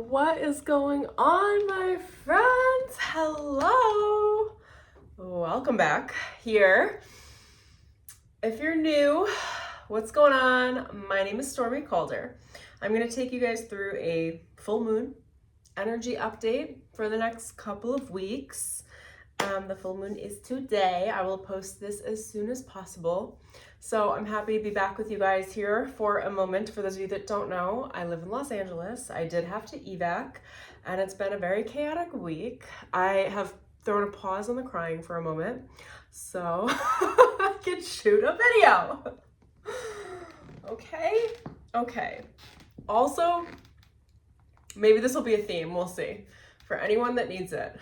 What is going on, my friends? Hello. Welcome back here. If you're new, what's going on? My name is Stormie Calder. I'm going to take you guys through a full moon energy update for the next couple of weeks. The full moon is today. I will post this as soon as possible. So I'm happy to be back with you guys here for a moment. For those of you that don't know, I live in Los Angeles. I did have to evac, and it's been a very chaotic week. I have thrown a pause on the crying for a moment, so I can shoot a video. Okay. Also, maybe this will be a theme, we'll see. For anyone that needs it,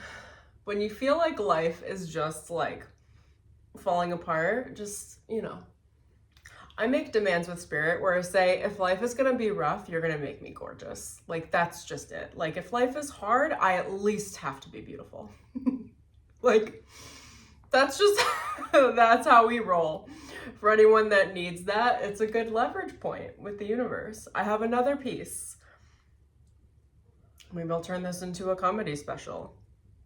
when you feel like life is just like falling apart, just, I make demands with spirit where I say, if life is going to be rough, you're going to make me gorgeous. Like, that's just it. Like, if life is hard, I at least have to be beautiful. Like, that's just, that's how we roll. For anyone that needs that, it's a good leverage point with the universe. I have another piece. Maybe I'll turn this into a comedy special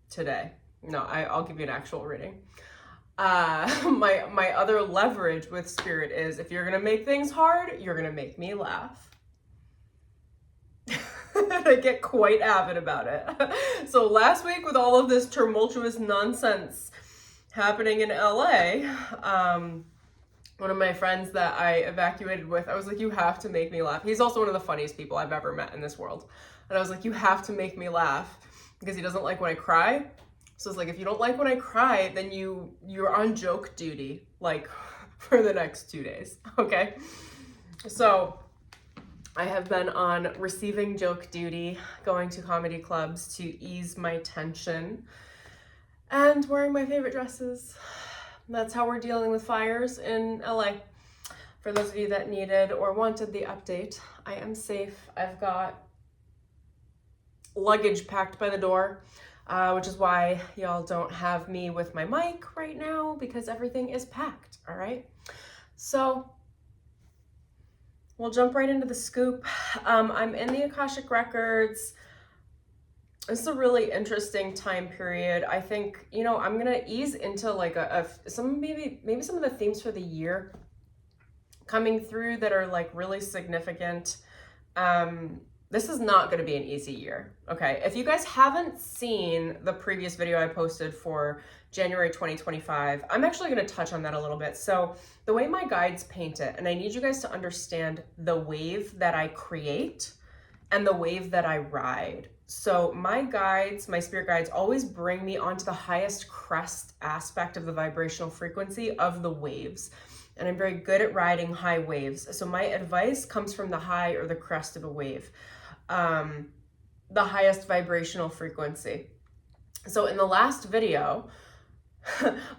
today. No, I'll give you an actual reading. My other leverage with spirit is, if you're gonna make things hard, you're gonna make me laugh. I get quite avid about it. So last week, with all of this tumultuous nonsense happening in LA, one of my friends that I evacuated with, I was like, you have to make me laugh. He's also one of the funniest people I've ever met in this world. And I was like, you have to make me laugh, because he doesn't like when I cry. So it's like, if you don't like when I cry, then you're on joke duty, like, for the next 2 days, okay? So I have been on receiving joke duty, going to comedy clubs to ease my tension, and wearing my favorite dresses. That's how we're dealing with fires in LA. For those of you that needed or wanted the update, I am safe. I've got luggage packed by the door. Which is why y'all don't have me with my mic right now, because everything is packed, all right? So we'll jump right into the scoop. I'm in the Akashic Records. This is a really interesting time period. I think, I'm gonna ease into like maybe some of the themes for the year coming through that are like really significant. This is not going to be an easy year, okay? If you guys haven't seen the previous video I posted for January 2025, I'm actually going to touch on that a little bit. So the way my guides paint it, and I need you guys to understand the wave that I create and the wave that I ride. So my guides, my spirit guides, always bring me onto the highest crest aspect of the vibrational frequency of the waves. And I'm very good at riding high waves. So my advice comes from the high or the crest of a wave. The highest vibrational frequency. So in the last video,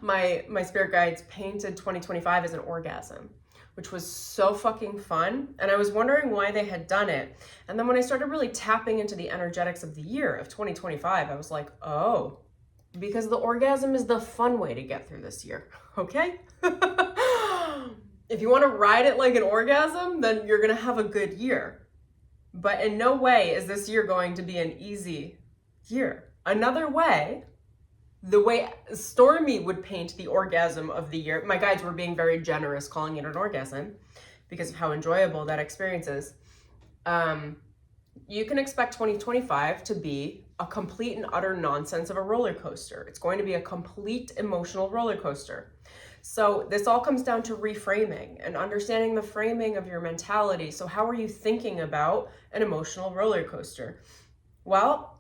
my spirit guides painted 2025 as an orgasm, which was so fucking fun. And I was wondering why they had done it. And then when I started really tapping into the energetics of the year of 2025, I was like, oh, because the orgasm is the fun way to get through this year, okay? If you want to ride it like an orgasm, then you're going to have a good year. But in no way is this year going to be an easy year. Another way, the way Stormie would paint the orgasm of the year, my guides were being very generous calling it an orgasm because of how enjoyable that experience is. You can expect 2025 to be a complete and utter nonsense of a roller coaster. It's going to be a complete emotional roller coaster. So this all comes down to reframing and understanding the framing of your mentality. So how are you thinking about an emotional roller coaster? Well,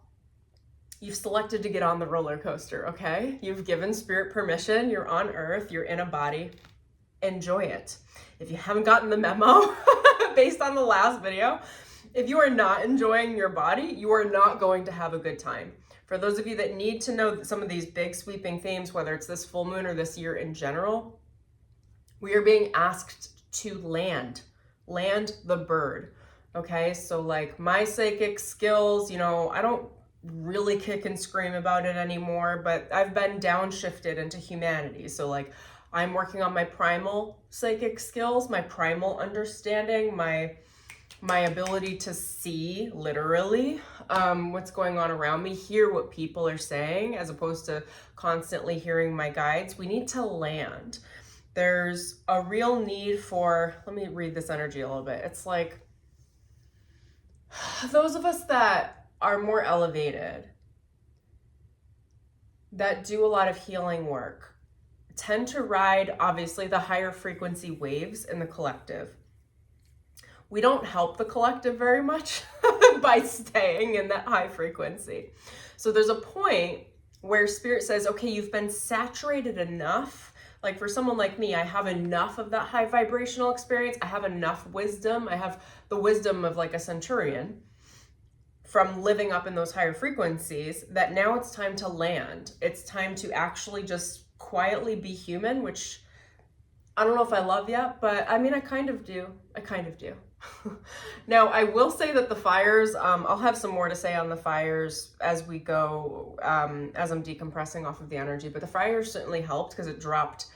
you've selected to get on the roller coaster, okay? You've given spirit permission. You're on earth. You're in a body. Enjoy it. If you haven't gotten the memo based on the last video, if you are not enjoying your body, you are not going to have a good time. For those of you that need to know some of these big sweeping themes, whether it's this full moon or this year in general, we are being asked to land the bird, okay? So like my psychic skills, I don't really kick and scream about it anymore, but I've been downshifted into humanity. So like I'm working on my primal psychic skills, my primal understanding, my my ability to see literally what's going on around me, hear what people are saying, as opposed to constantly hearing my guides. We need to land. There's a real need for, let me read this energy a little bit. It's like those of us that are more elevated, that do a lot of healing work, tend to ride, obviously, the higher frequency waves in the collective. We don't help the collective very much by staying in that high frequency. So there's a point where spirit says, okay, you've been saturated enough. Like for someone like me, I have enough of that high vibrational experience. I have enough wisdom. I have the wisdom of like a centurion from living up in those higher frequencies, that now it's time to land. It's time to actually just quietly be human, which I don't know if I love yet, but I mean, I kind of do. Now, I will say that the fires, I'll have some more to say on the fires as we go, as I'm decompressing off of the energy, but the fires certainly helped because it dropped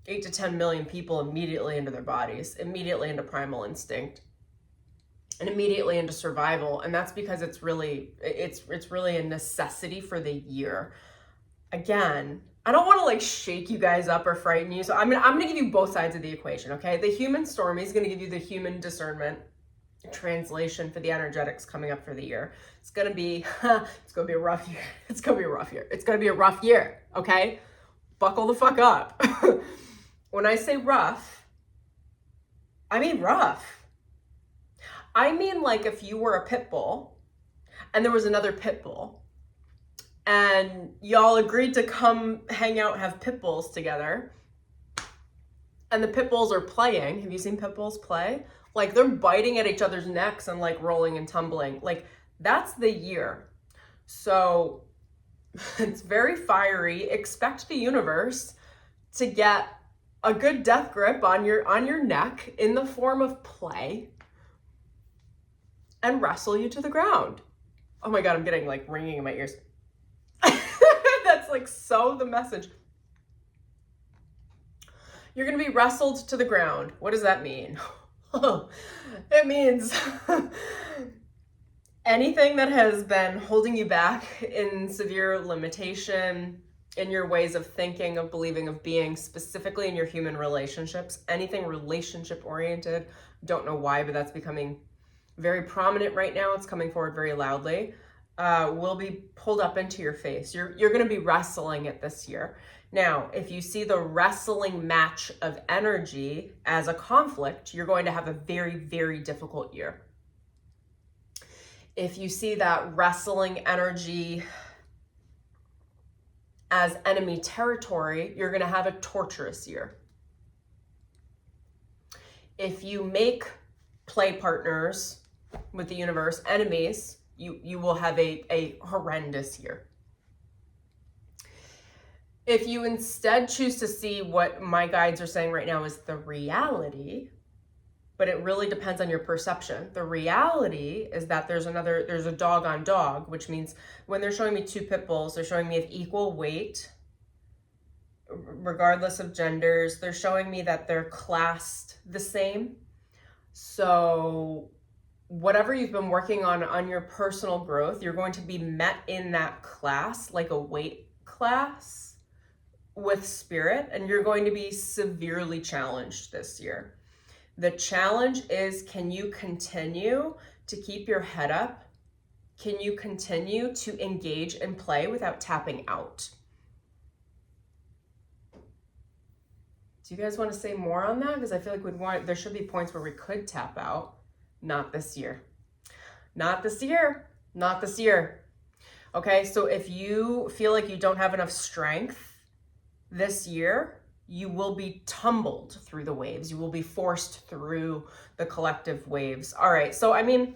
8 to 10 million people immediately into their bodies, immediately into primal instinct, and immediately into survival. And that's because it's really a necessity for the year. Again, I don't want to like shake you guys up or frighten you. So I'm going to give you both sides of the equation, okay? The human Stormie is going to give you the human discernment translation for the energetics coming up for the year. It's going to be a rough year. It's going to be a rough year, okay? Buckle the fuck up. When I say rough, I mean rough. I mean like if you were a pit bull and there was another pit bull and y'all agreed to come hang out, have pit bulls together, and the pit bulls are playing. Have you seen pit bulls play? Like they're biting at each other's necks and like rolling and tumbling. Like that's the year. So it's very fiery. Expect the universe to get a good death grip on your neck in the form of play and wrestle you to the ground. Oh my God, I'm getting like ringing in my ears. That's like so the message. You're going to be wrestled to the ground. What does that mean? It means anything that has been holding you back in severe limitation in your ways of thinking, of believing, of being, specifically in your human relationships, anything relationship oriented. Don't know why, but that's becoming very prominent right now. It's coming forward very loudly. Will be pulled up into your face. You're going to be wrestling it this year. Now, if you see the wrestling match of energy as a conflict, you're going to have a very, very difficult year. If you see that wrestling energy as enemy territory, you're going to have a torturous year. If you make play partners with the universe enemies, you will have a horrendous year. If you instead choose to see what my guides are saying right now is the reality, but it really depends on your perception. The reality is that there's a dog on dog, which means when they're showing me two pit bulls, they're showing me of equal weight, regardless of genders. They're showing me that they're classed the same. So whatever you've been working on your personal growth, you're going to be met in that class, like a weight class with spirit, and you're going to be severely challenged this year. The challenge is, can you continue to keep your head up? Can you continue to engage and play without tapping out? Do you guys want to say more on that? Because I feel like there should be points where we could tap out. Not this year. Not this year. Not this year. Okay, so if you feel like you don't have enough strength this year, you will be tumbled through the waves. You will be forced through the collective waves. All right, so I mean,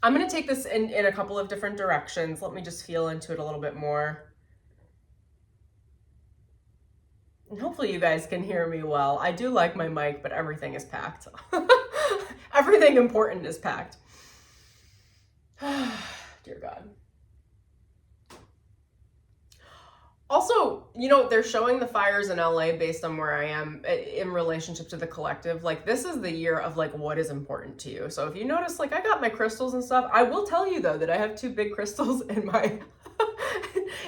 I'm going to take this in a couple of different directions. Let me just feel into it a little bit more. And hopefully you guys can hear me well. I do like my mic, but everything is packed. Everything important is packed. Dear God. Also, you know, they're showing the fires in LA based on where I am in relationship to the collective. Like, this is the year of like what is important to you. So if you notice, like, I got my crystals and stuff. I will tell you though that I have 2 big crystals in my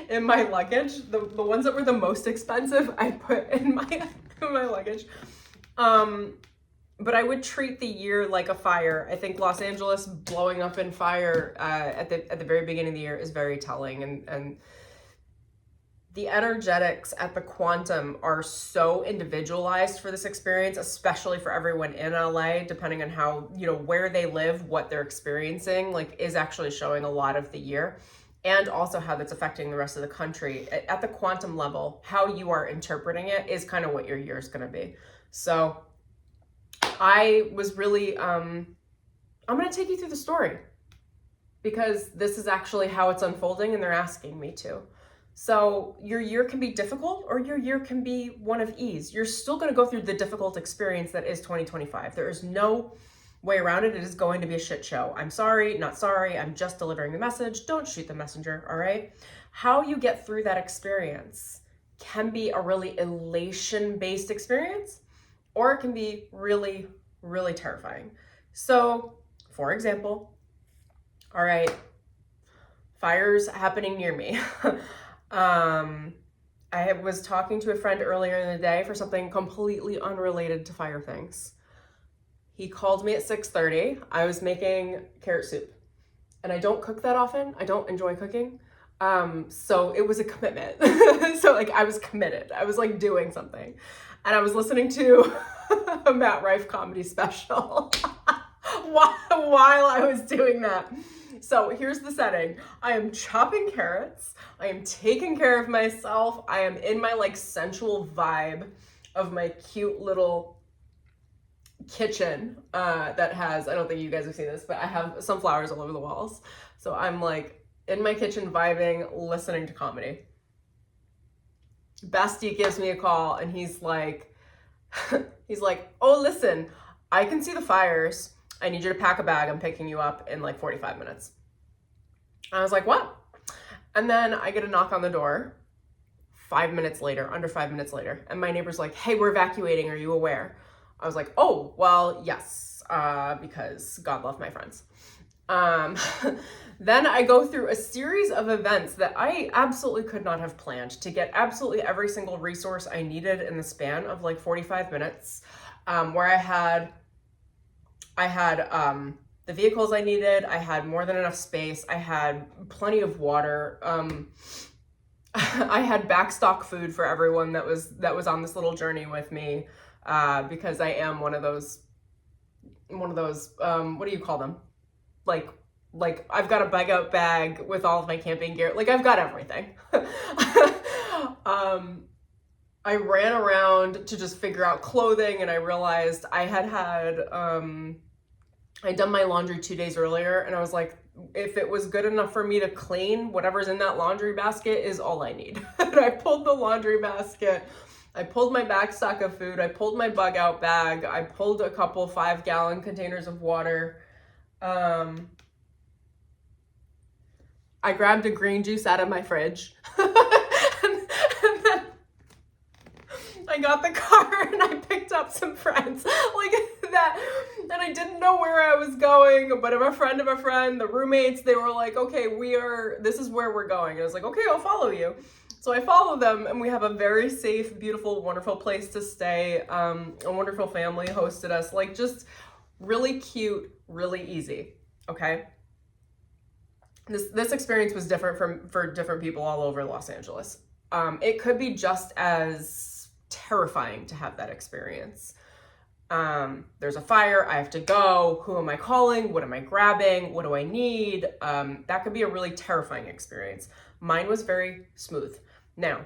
in my luggage. The ones that were the most expensive I put in my luggage. But I would treat the year like a fire. I think Los Angeles blowing up in fire at the very beginning of the year is very telling, and the energetics at the quantum are so individualized for this experience, especially for everyone in LA, depending on how, you know, where they live, what they're experiencing, like, is actually showing a lot of the year, and also how that's affecting the rest of the country. At the quantum level, how you are interpreting it is kind of what your year is going to be. So I was really, I'm going to take you through the story because this is actually how it's unfolding and they're asking me to. So your year can be difficult or your year can be one of ease. You're still going to go through the difficult experience that is 2025. There is no way around it. It is going to be a shit show. I'm sorry, not sorry. I'm just delivering the message. Don't shoot the messenger, all right? How you get through that experience can be a really elation-based experience, or it can be really, really terrifying. So, for example, all right, fires happening near me. I was talking to a friend earlier in the day for something completely unrelated to fire things. He called me at 6:30. I was making carrot soup, and I don't cook that often. I don't enjoy cooking. So it was a commitment. So like I was committed. I was like doing something, and I was listening to a Matt Rife comedy special while I was doing that. So here's the setting. I am chopping carrots. I am taking care of myself. I am in my like sensual vibe of my cute little kitchen that has, I don't think you guys have seen this, but I have sunflowers all over the walls. So I'm like in my kitchen vibing, listening to comedy. Bestie gives me a call and he's like, oh, listen, I can see the fires. I need you to pack a bag. I'm picking you up in like 45 minutes. I was like, what? And then I get a knock on the door 5 minutes later, under 5 minutes later. And my neighbor's like, hey, we're evacuating. Are you aware? I was like, oh, well, yes, because God love my friends. Then I go through a series of events that I absolutely could not have planned to get absolutely every single resource I needed in the span of like 45 minutes, where I had the vehicles I needed. I had more than enough space. I had plenty of water. I had backstock food for everyone that was on this little journey with me, because I am one of those, what do you call them? Like I've got a bug out bag with all of my camping gear. Like I've got everything. I ran around to just figure out clothing, and I realized I had I'd done my laundry 2 days earlier, and I was like, if it was good enough for me to clean, whatever's in that laundry basket is all I need. And I pulled the laundry basket, I pulled my backstock of food, I pulled my bug out bag, I pulled a couple 5-gallon containers of water. I grabbed a green juice out of my fridge. and then I got the car and I picked up some friends like that. And I didn't know where I was going, but a friend of a friend, the roommates, they were like, okay, this is where we're going. And I was like, okay, I'll follow you. So I followed them, and we have a very safe, beautiful, wonderful place to stay. A wonderful family hosted us, like just really cute, really easy. Okay. This experience was different for different people all over Los Angeles. It could be just as terrifying to have that experience. There's a fire, I have to go, who am I calling, what am I grabbing, what do I need? That could be a really terrifying experience. Mine was very smooth. Now,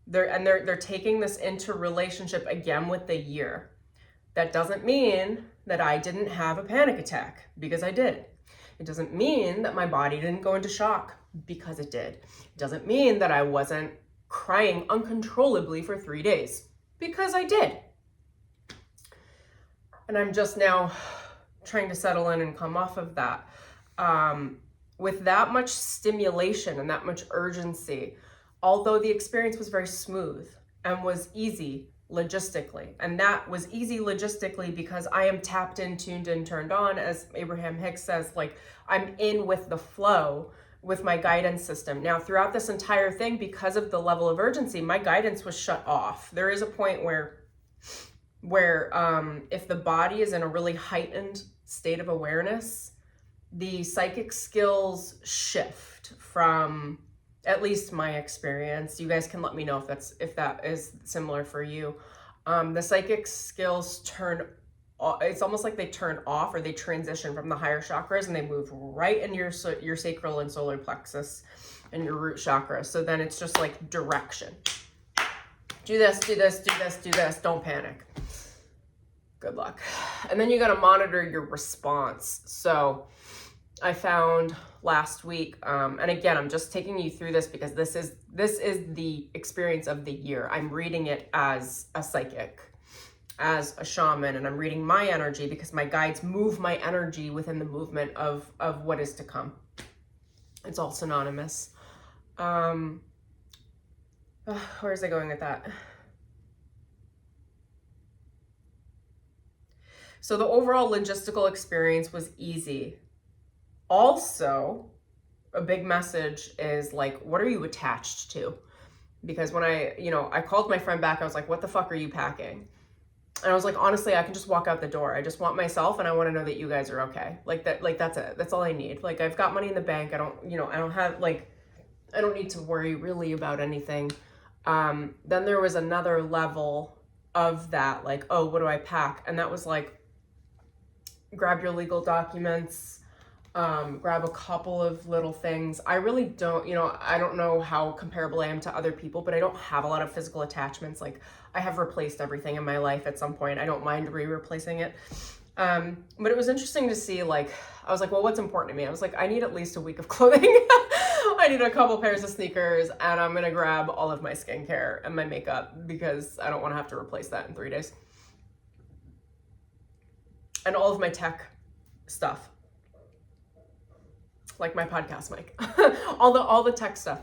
they're taking this into relationship again with the year. That doesn't mean that I didn't have a panic attack, because I did. It doesn't mean that my body didn't go into shock, because it did. It doesn't mean that I wasn't crying uncontrollably for 3 days, because I did. And I'm just now trying to settle in and come off of that. With that much stimulation and that much urgency, although the experience was very smooth and was easy logistically. And that was easy logistically because I am tapped in, tuned in, turned on, as Abraham Hicks says, like I'm in with the flow with my guidance system. Now, throughout this entire thing, because of the level of urgency, my guidance was shut off. There is a point where if the body is in a really heightened state of awareness, the psychic skills shift from, at least my experience. You guys can let me know if that is similar for you. The psychic skills turn, it's almost like they turn off, or they transition from the higher chakras and they move right into your sacral and solar plexus and your root chakra. So then it's just like direction. Do this, do this, do this, do this. Don't panic. Good luck. And then you got to monitor your response. So I found last week, and again, I'm just taking you through this because this is the experience of the year. I'm reading it as a psychic, as a shaman, and I'm reading my energy because my guides move my energy within the movement of what is to come. It's all synonymous. Where is I going with that? So the overall logistical experience was easy. Also, a big message is like, what are you attached to? Because when I called my friend back, I was like, what the fuck are you packing? And I was like, honestly, I can just walk out the door. I just want myself, and I want to know that you guys are okay. Like that's it. That's all I need. Like, I've got money in the bank. I don't need to worry really about anything. Then there was another level of that, like, oh, what do I pack? And that was like, grab your legal documents, grab a couple of little things. I really don't, I don't know how comparable I am to other people, but I don't have a lot of physical attachments. Like, I have replaced everything in my life at some point. I don't mind replacing it. But it was interesting to see, like, I was like, well, what's important to me? I was like, I need at least a week of clothing. I need a couple pairs of sneakers, and I'm going to grab all of my skincare and my makeup because I don't want to have to replace that in 3 days. And all of my tech stuff, like my podcast mic, all the tech stuff,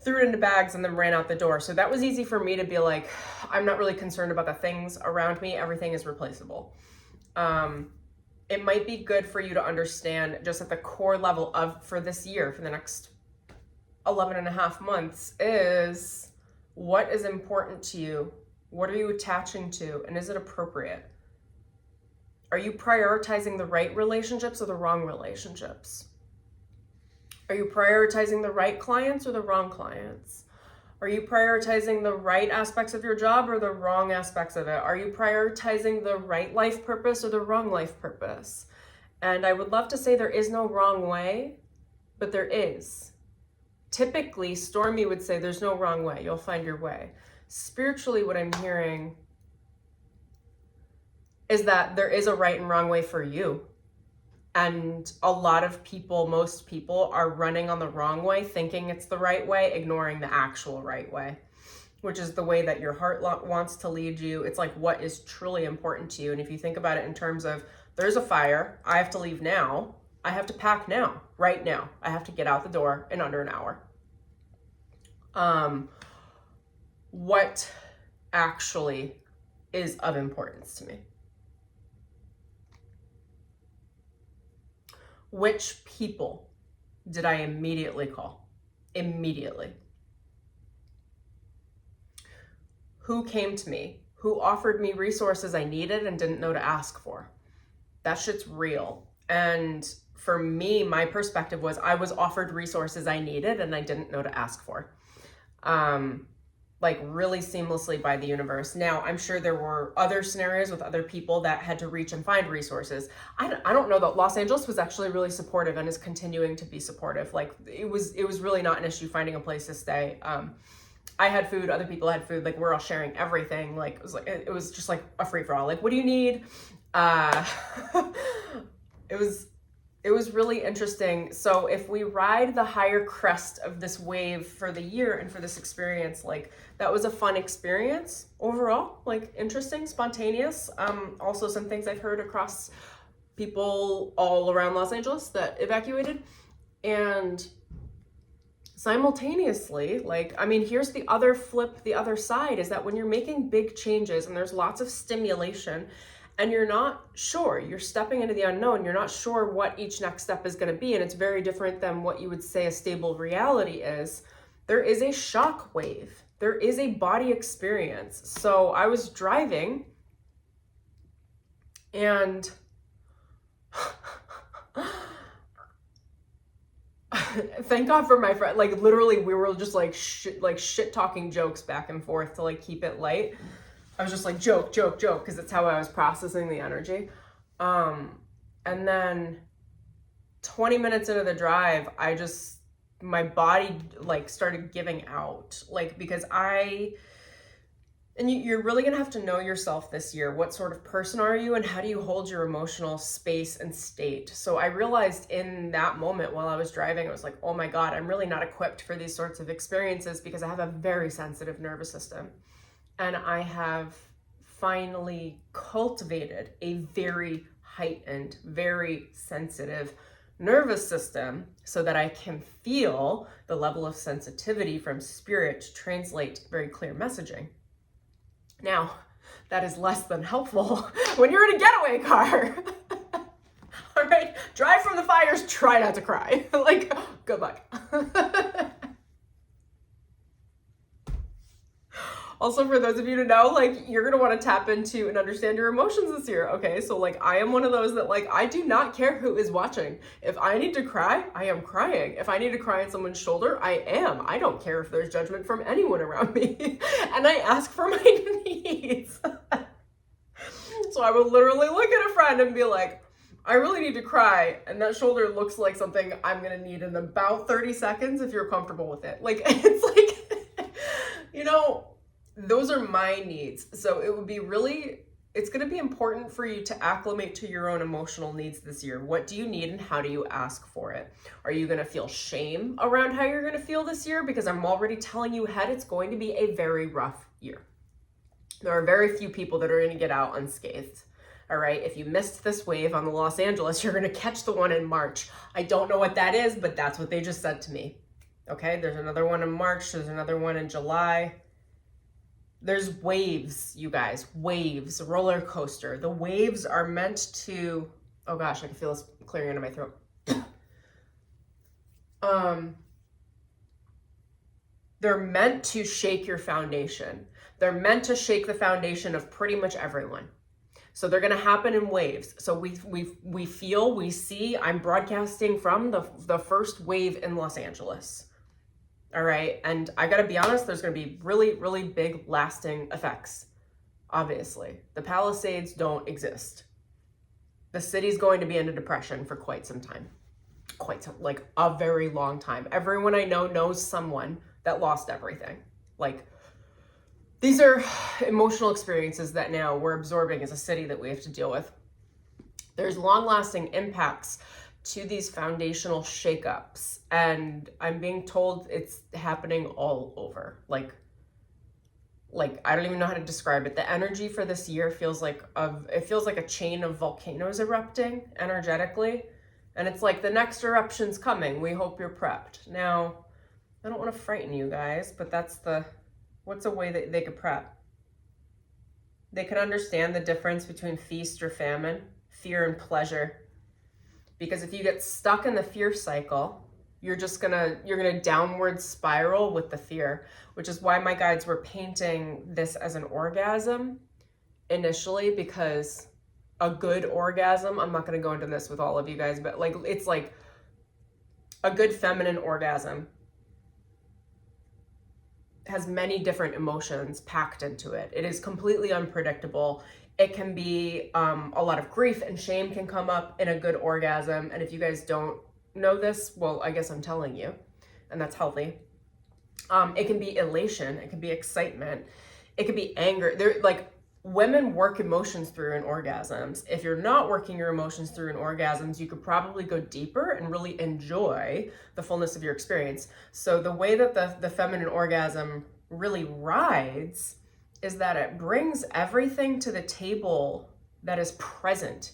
threw it into bags and then ran out the door. So that was easy for me to be like, I'm not really concerned about the things around me. Everything is replaceable. It might be good for you to understand just at the core level for this year, for the next 11 and a half months, is what is important to you? What are you attaching to? And is it appropriate? Are you prioritizing the right relationships or the wrong relationships? Are you prioritizing the right clients or the wrong clients? Are you prioritizing the right aspects of your job or the wrong aspects of it? Are you prioritizing the right life purpose or the wrong life purpose? And I would love to say there is no wrong way, but there is. Typically, Stormie would say there's no wrong way. You'll find your way. Spiritually, what I'm hearing is that there is a right and wrong way for you. And a lot of people, most people, are running on the wrong way, thinking it's the right way, ignoring the actual right way, which is the way that your heart wants to lead you. It's like what is truly important to you. And if you think about it in terms of, there's a fire, I have to leave now, I have to pack now, right now. I have to get out the door in under an hour. What actually is of importance to me? Which people did I immediately call? Immediately. Who came to me? Who offered me resources I needed and didn't know to ask for? That shit's real. And for me, my perspective was I was offered resources I needed and I didn't know to ask for. Like really seamlessly by the universe. Now, I'm sure there were other scenarios with other people that had to reach and find resources. I don't know that Los Angeles was actually really supportive and is continuing to be supportive. Like it was really not an issue finding a place to stay. I had food, other people had food, like we're all sharing everything. Like it was just like a free for all. Like, what do you need? It was really interesting. So if we ride the higher crest of this wave for the year and for this experience, like that was a fun experience overall, like interesting, spontaneous. Also some things I've heard across people all around Los Angeles that evacuated, and simultaneously, like, I mean, here's the other flip, the other side is that when you're making big changes and there's lots of stimulation and you're not sure, you're stepping into the unknown, you're not sure what each next step is going to be, and it's very different than what you would say a stable reality is, there is a shock wave. There is a body experience. So I was driving and thank God for my friend. Like literally we were just like shit talking jokes back and forth to like keep it light. I was just like joke, because it's how I was processing the energy. And then 20 minutes into the drive, my body like started giving out, like, because you're really gonna have to know yourself this year. What sort of person are you and how do you hold your emotional space and state? So I realized in that moment while I was driving, I was like, oh my God, I'm really not equipped for these sorts of experiences because I have a very sensitive nervous system. And I have finally cultivated a very heightened, very sensitive nervous system so that I can feel the level of sensitivity from spirit to translate very clear messaging. Now, that is less than helpful when you're in a getaway car. All right, drive from the fires, try not to cry. Like, good luck. Also, for those of you to know, like, you're gonna wanna tap into and understand your emotions this year, okay? So like, I am one of those that like, I do not care who is watching. If I need to cry, I am crying. If I need to cry on someone's shoulder, I am. I don't care if there's judgment from anyone around me. And I ask for my needs. So I would literally look at a friend and be like, I really need to cry. And that shoulder looks like something I'm gonna need in about 30 seconds if you're comfortable with it. Like, it's like, you know, those are my needs. So it would be it's going to be important for you to acclimate to your own emotional needs this year. What do you need and how do you ask for it? Are you going to feel shame around how you're going to feel this year? Because I'm already telling you ahead, it's going to be a very rough year. There are very few people that are going to get out unscathed. All right. If you missed this wave on the Los Angeles, you're going to catch the one in March. I don't know what that is, but that's what they just said to me. Okay. There's another one in March. There's another one in July. There's waves, you guys, waves, roller coaster. The waves are meant to, oh gosh, I can feel this clearing into my throat. They're meant to shake your foundation. They're meant to shake the foundation of pretty much everyone. So they're going to happen in waves. So we feel, we see, I'm broadcasting from the first wave in Los Angeles. All right. And I got to be honest, there's going to be really, really big lasting effects. Obviously, the Palisades don't exist. The city's going to be in a depression for quite some time, like a very long time. Everyone I know knows someone that lost everything. Like, these are emotional experiences that now we're absorbing as a city that we have to deal with. There's long lasting impacts to these foundational shakeups, and I'm being told it's happening all over. Like I don't even know how to describe it. The energy for this year feels like a chain of volcanoes erupting energetically, and it's like the next eruption's coming. We hope you're prepped. Now, I don't want to frighten you guys, but what's a way that they could prep? They could understand the difference between feast or famine, fear and pleasure. Because if you get stuck in the fear cycle, you're gonna downward spiral with the fear, which is why my guides were painting this as an orgasm initially, because a good orgasm, I'm not gonna go into this with all of you guys, but like, it's like a good feminine orgasm has many different emotions packed into it. It is completely unpredictable. It can be a lot of grief and shame can come up in a good orgasm. And if you guys don't know this, well, I guess I'm telling you, and that's healthy. It can be elation. It can be excitement. It can be anger. Women work emotions through in orgasms. If you're not working your emotions through in orgasms, you could probably go deeper and really enjoy the fullness of your experience. So the way that the feminine orgasm really rides is that it brings everything to the table that is present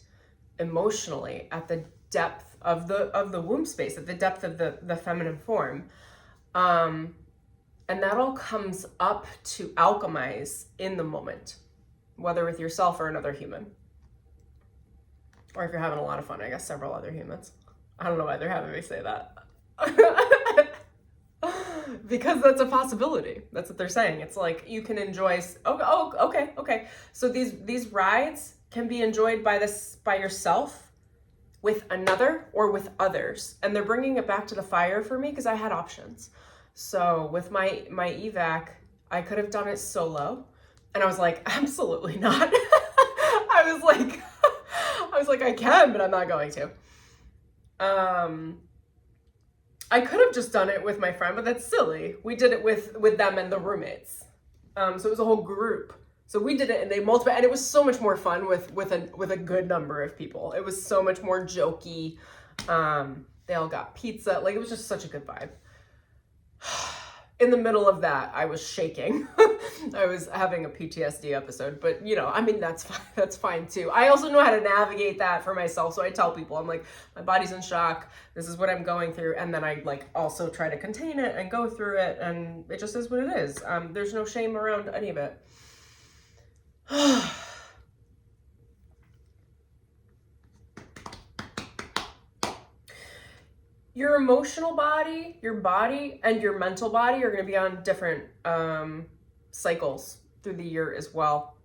emotionally at the depth of the womb space, at the depth of the feminine form. And that all comes up to alchemize in the moment, whether with yourself or another human. Or if you're having a lot of fun, I guess several other humans. I don't know why they're having me say that. Because that's a possibility. That's what they're saying. It's like you can enjoy. Okay. So these rides can be enjoyed by yourself, with another, or with others. And they're bringing it back to the fire for me because I had options. So with my evac, I could have done it solo, and I was like, absolutely not. I was like, I can, but I'm not going to. I could have just done it with my friend, but that's silly. We did it with them and the roommates. So it was a whole group. So we did it, and they multiplied, and it was so much more fun with a good number of people. It was so much more jokey. They all got pizza. Like, it was just such a good vibe. In the middle of that, I was shaking. I was having a PTSD episode, but I mean, that's fine too. I also know how to navigate that for myself. So I tell people, I'm like, my body's in shock. This is what I'm going through. And then I also try to contain it and go through it. And it just is what it is. There's no shame around any of it. Your emotional body, your body, and your mental body are going to be on different cycles through the year as well.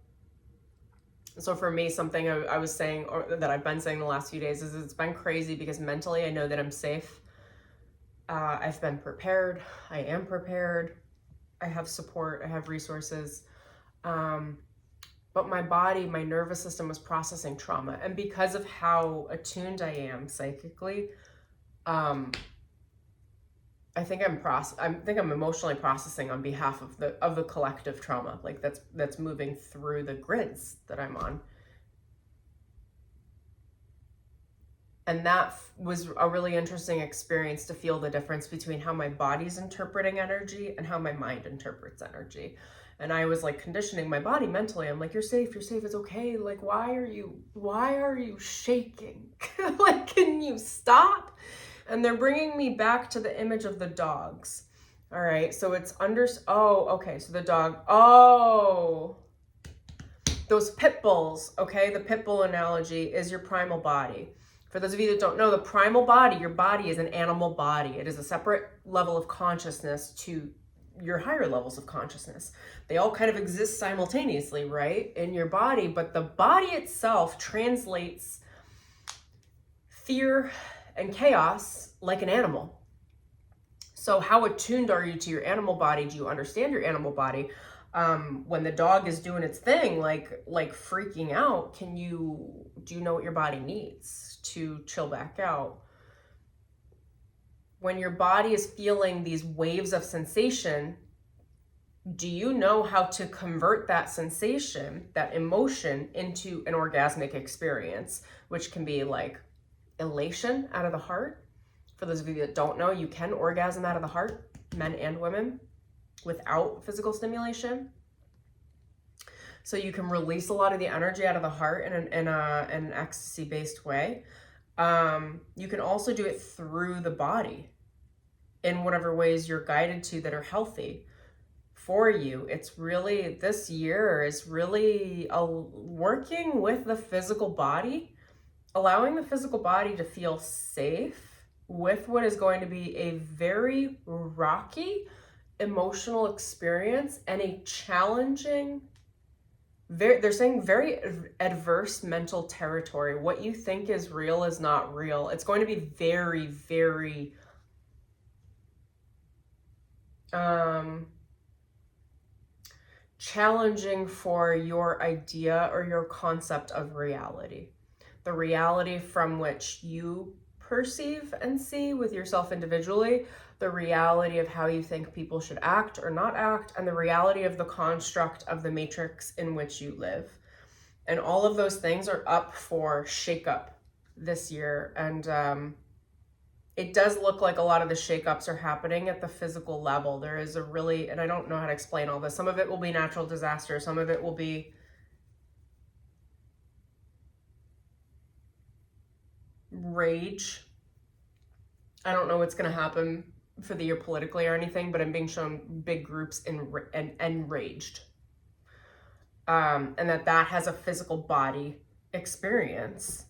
So for me, something I was saying, or that I've been saying the last few days, is it's been crazy because mentally I know that I'm safe. I've been prepared. I am prepared. I have support. I have resources. But my body, my nervous system was processing trauma. And because of how attuned I am psychically, I think I'm emotionally processing on behalf of the collective trauma, like that's moving through the grids that I'm on. And that was a really interesting experience to feel the difference between how my body's interpreting energy and how my mind interprets energy. And I was like conditioning my body mentally. I'm like, you're safe, it's okay. Like, why are you shaking? Like, can you stop? And they're bringing me back to the image of the dogs. All right, so it's okay, so the dog, those pit bulls, okay? The pit bull analogy is your primal body. For those of you that don't know, the primal body, your body is an animal body. It is a separate level of consciousness to your higher levels of consciousness. They all kind of exist simultaneously, right, in your body, but the body itself translates fear and chaos like an animal. So how attuned are you to your animal body? Do you understand your animal body? When the dog is doing its thing, like freaking out, do you know what your body needs to chill back out? When your body is feeling these waves of sensation, do you know how to convert that sensation, that emotion, into an orgasmic experience, which can be like elation out of the heart? For those of you that don't know, you can orgasm out of the heart, men and women, without physical stimulation. So you can release a lot of the energy out of the heart in an ecstasy-based way. You can also do it through the body in whatever ways you're guided to that are healthy for you. It's really, this year is really working with the physical body, allowing the physical body to feel safe with what is going to be a very rocky emotional experience and a challenging, they're saying very adverse mental territory. What you think is real is not real. It's going to be very, very challenging for your idea or your concept of reality. The reality from which you perceive and see with yourself individually, the reality of how you think people should act or not act, and the reality of the construct of the matrix in which you live. And all of those things are up for shakeup this year. And it does look like a lot of the shakeups are happening at the physical level. There is a really, and I don't know how to explain all this, some of it will be natural disaster, some of it will be rage. I don't know what's going to happen for the year politically or anything, but I'm being shown big groups enraged. And that has a physical body experience.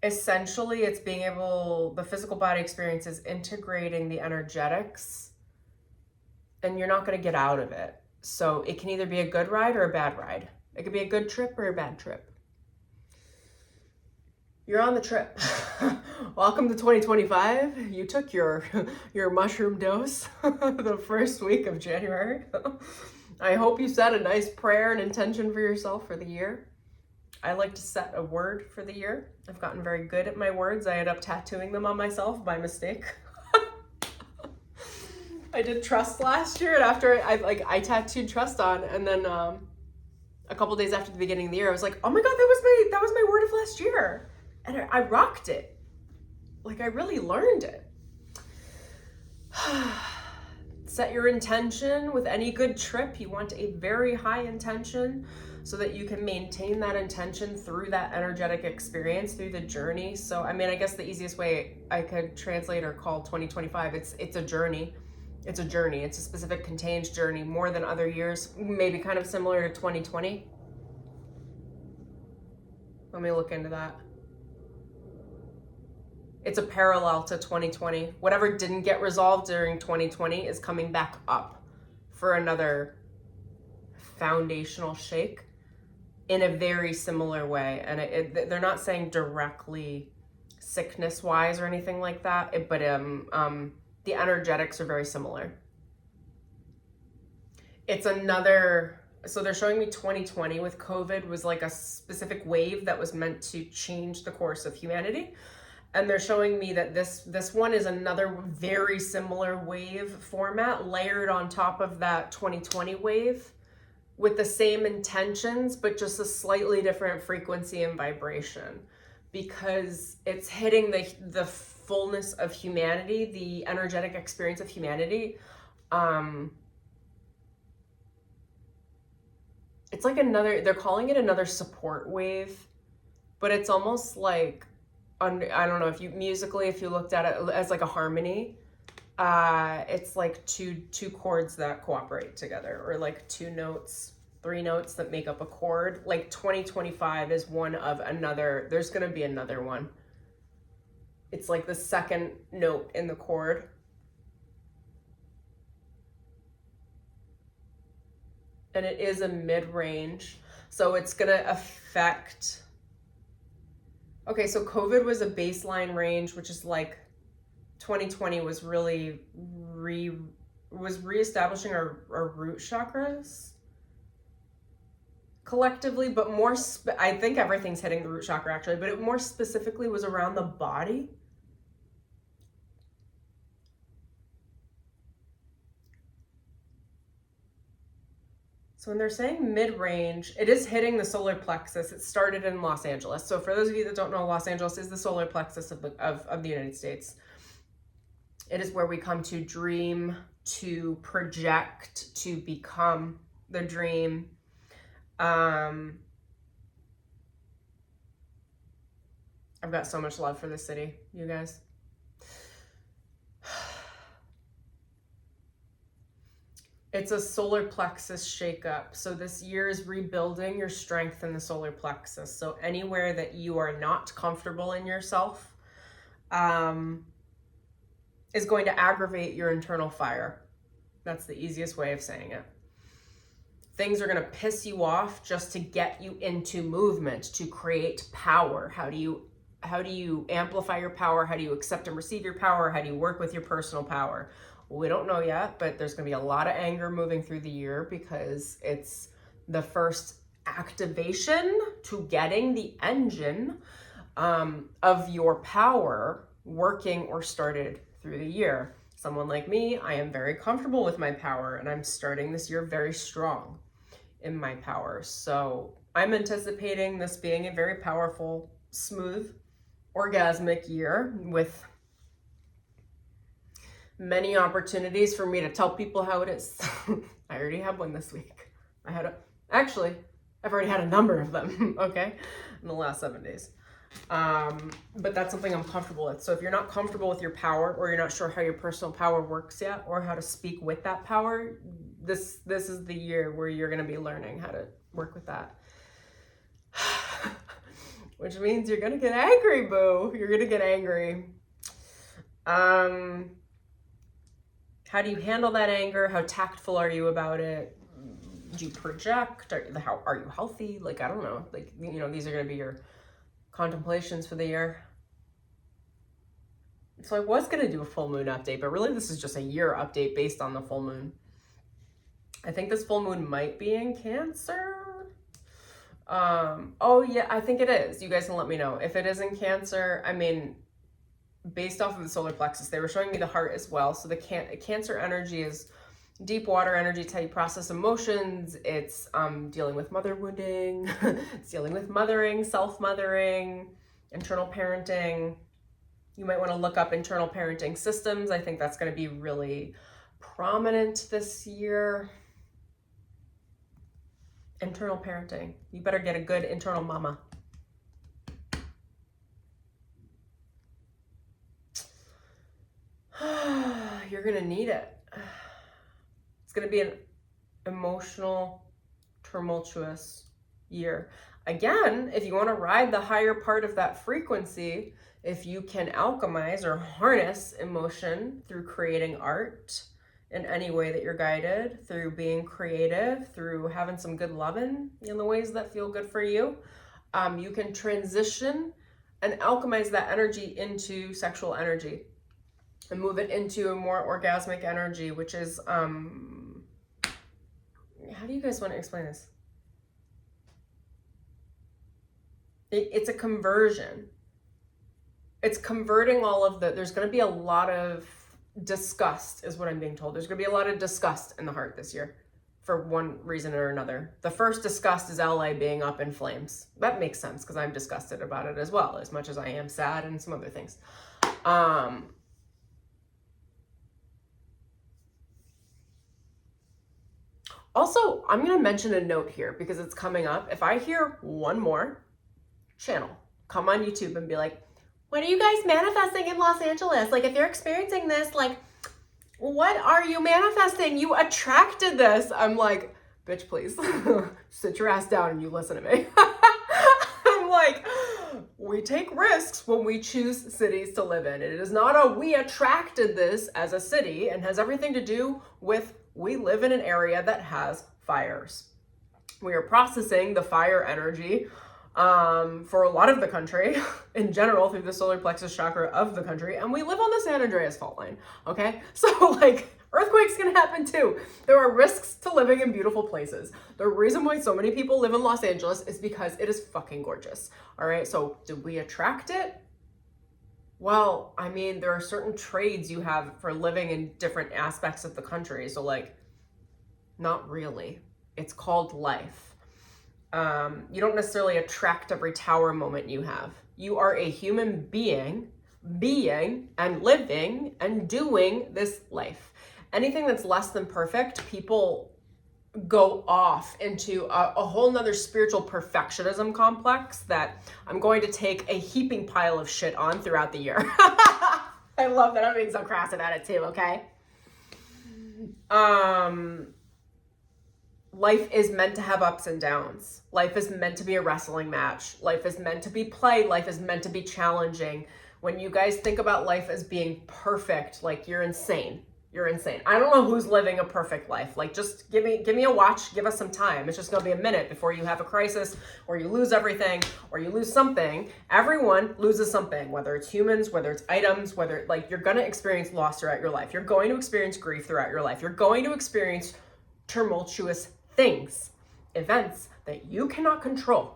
Essentially, it's being able, the physical body experience is integrating the energetics, and you're not going to get out of it. So it can either be a good ride or a bad ride. It could be a good trip or a bad trip. You're on the trip. Welcome to 2025. You took your mushroom dose the first week of January. I hope you set a nice prayer and intention for yourself for the year. I like to set a word for the year. I've gotten very good at my words. I ended up tattooing them on myself by mistake. I did trust last year, and after I tattooed trust on, and then a couple days after the beginning of the year, I was like, oh my god, that was my word of last year. And I rocked it. Like, I really learned it. Set your intention with any good trip. You want a very high intention so that you can maintain that intention through that energetic experience, through the journey. So, I mean, I guess the easiest way I could translate or call 2025, it's a journey. It's a journey. It's a specific contained journey, more than other years, maybe kind of similar to 2020. Let me look into that. It's a parallel to 2020. Whatever didn't get resolved during 2020 is coming back up for another foundational shake in a very similar way. And they're not saying directly sickness-wise or anything like that, but the energetics are very similar. It's another, so they're showing me 2020 with COVID was like a specific wave that was meant to change the course of humanity. And they're showing me that this one is another very similar wave format layered on top of that 2020 wave with the same intentions, but just a slightly different frequency and vibration, because it's hitting the fullness of humanity, the energetic experience of humanity. It's like they're calling it another support wave, but it's almost like, I don't know if you looked at it as like a harmony, it's like two chords that cooperate together, or like 2 notes, 3 notes that make up a chord. Like 2025 is one of another, there's going to be another one. It's like the second note in the chord. And it is a mid-range, so it's going to affect. Okay, so COVID was a baseline range, which is like 2020 was really reestablishing our root chakras collectively, but more, I think everything's hitting the root chakra actually, but it more specifically was around the body. So when they're saying mid-range, it is hitting the solar plexus. It started in Los Angeles. So for those of you that don't know, Los Angeles is the solar plexus of the United States. It is where we come to dream, to project, to become the dream. I've got so much love for this city, you guys. It's a solar plexus shakeup. So this year is rebuilding your strength in the solar plexus. So anywhere that you are not comfortable in yourself is going to aggravate your internal fire. That's the easiest way of saying it. Things are going to piss you off just to get you into movement, to create power. How do you amplify your power? How do you accept and receive your power? How do you work with your personal power? We don't know yet, but there's going to be a lot of anger moving through the year because it's the first activation to getting the engine of your power working or started through the year. Someone like me, I am very comfortable with my power, and I'm starting this year very strong in my power. So I'm anticipating this being a very powerful, smooth, orgasmic year with many opportunities for me to tell people how it is. I already have one this week. I've already had a number of them, okay, in the last 7 days. But that's something I'm comfortable with. So if you're not comfortable with your power, or you're not sure how your personal power works yet, or how to speak with that power, this is the year where you're going to be learning how to work with that. Which means you're going to get angry, boo. You're going to get angry. How do you handle that anger? How tactful are you about it? Do you project? Are you healthy? Like, I don't know. Like, you know, these are going to be your contemplations for the year. So I was going to do a full moon update, but really this is just a year update based on the full moon. I think this full moon might be in Cancer. Oh yeah, I think it is. You guys can let me know. If it is in Cancer, I mean, based off of the solar plexus, they were showing me the heart as well. So the Cancer energy is deep water energy. It's how you process emotions. It's dealing with mother wounding. It's dealing with mothering, self-mothering, internal parenting. You might want to look up internal parenting systems. I think that's going to be really prominent this year. Internal parenting. You better get a good internal mama. You're going to need it. It's going to be an emotional, tumultuous year. Again, if you want to ride the higher part of that frequency, if you can alchemize or harness emotion through creating art in any way that you're guided, through being creative, through having some good loving in the ways that feel good for you, you can transition and alchemize that energy into sexual energy and move it into a more orgasmic energy, which is, how do you guys want to explain this? It's a conversion. It's converting all of there's going to be a lot of disgust is what I'm being told. There's going to be a lot of disgust in the heart this year for one reason or another. The first disgust is LA being up in flames. That makes sense because I'm disgusted about it as well, as much as I am sad and some other things. Also, I'm going to mention a note here because it's coming up. If I hear one more channel come on YouTube and be like, what are you guys manifesting in Los Angeles? Like, if you're experiencing this, like, what are you manifesting? You attracted this. I'm like, bitch, please sit your ass down and you listen to me. I'm like, we take risks when we choose cities to live in. It is not we attracted this as a city, and has everything to do with we live in an area that has fires. We are processing the fire energy for a lot of the country in general through the solar plexus chakra of the country, and we live on the San Andreas fault line, okay? So like, earthquakes can happen too. There are risks to living in beautiful places. The reason why so many people live in Los Angeles is because it is fucking gorgeous, all right? So did we attract it? Well, I mean, there are certain trades you have for living in different aspects of the country, so like, not really. It's called life. You don't necessarily attract every tower moment you have. You are a human being and living and doing this life. Anything that's less than perfect, people go off into a whole nother spiritual perfectionism complex that I'm going to take a heaping pile of shit on throughout the year. I love that I'm being so crass about it too, okay? Life is meant to have ups and downs. Life is meant to be a wrestling match. Life is meant to be play. Life is meant to be challenging. When you guys think about life as being perfect, like, you're insane. You're insane. I don't know who's living a perfect life. Like, just give me a watch. Give us some time. It's just going to be a minute before you have a crisis, or you lose everything, or you lose something. Everyone loses something, whether it's humans, whether it's items, whether, like, you're going to experience loss throughout your life. You're going to experience grief throughout your life. You're going to experience tumultuous things, events that you cannot control.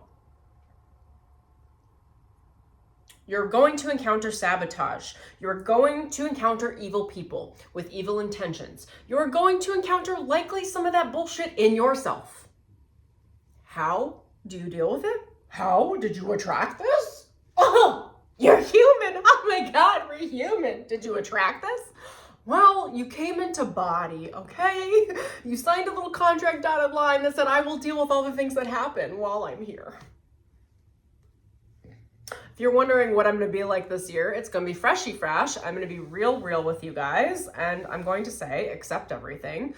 You're going to encounter sabotage. You're going to encounter evil people with evil intentions. You're going to encounter likely some of that bullshit in yourself. How do you deal with it? How did you attract this? Oh, you're human. Oh my God, we're human. Did you attract this? Well, you came into body, okay? You signed a little contract dotted line that said, I will deal with all the things that happen while I'm here. If you're wondering what I'm going to be like this year, it's going to be freshy fresh. I'm going to be real with you guys. And I'm going to say, accept everything,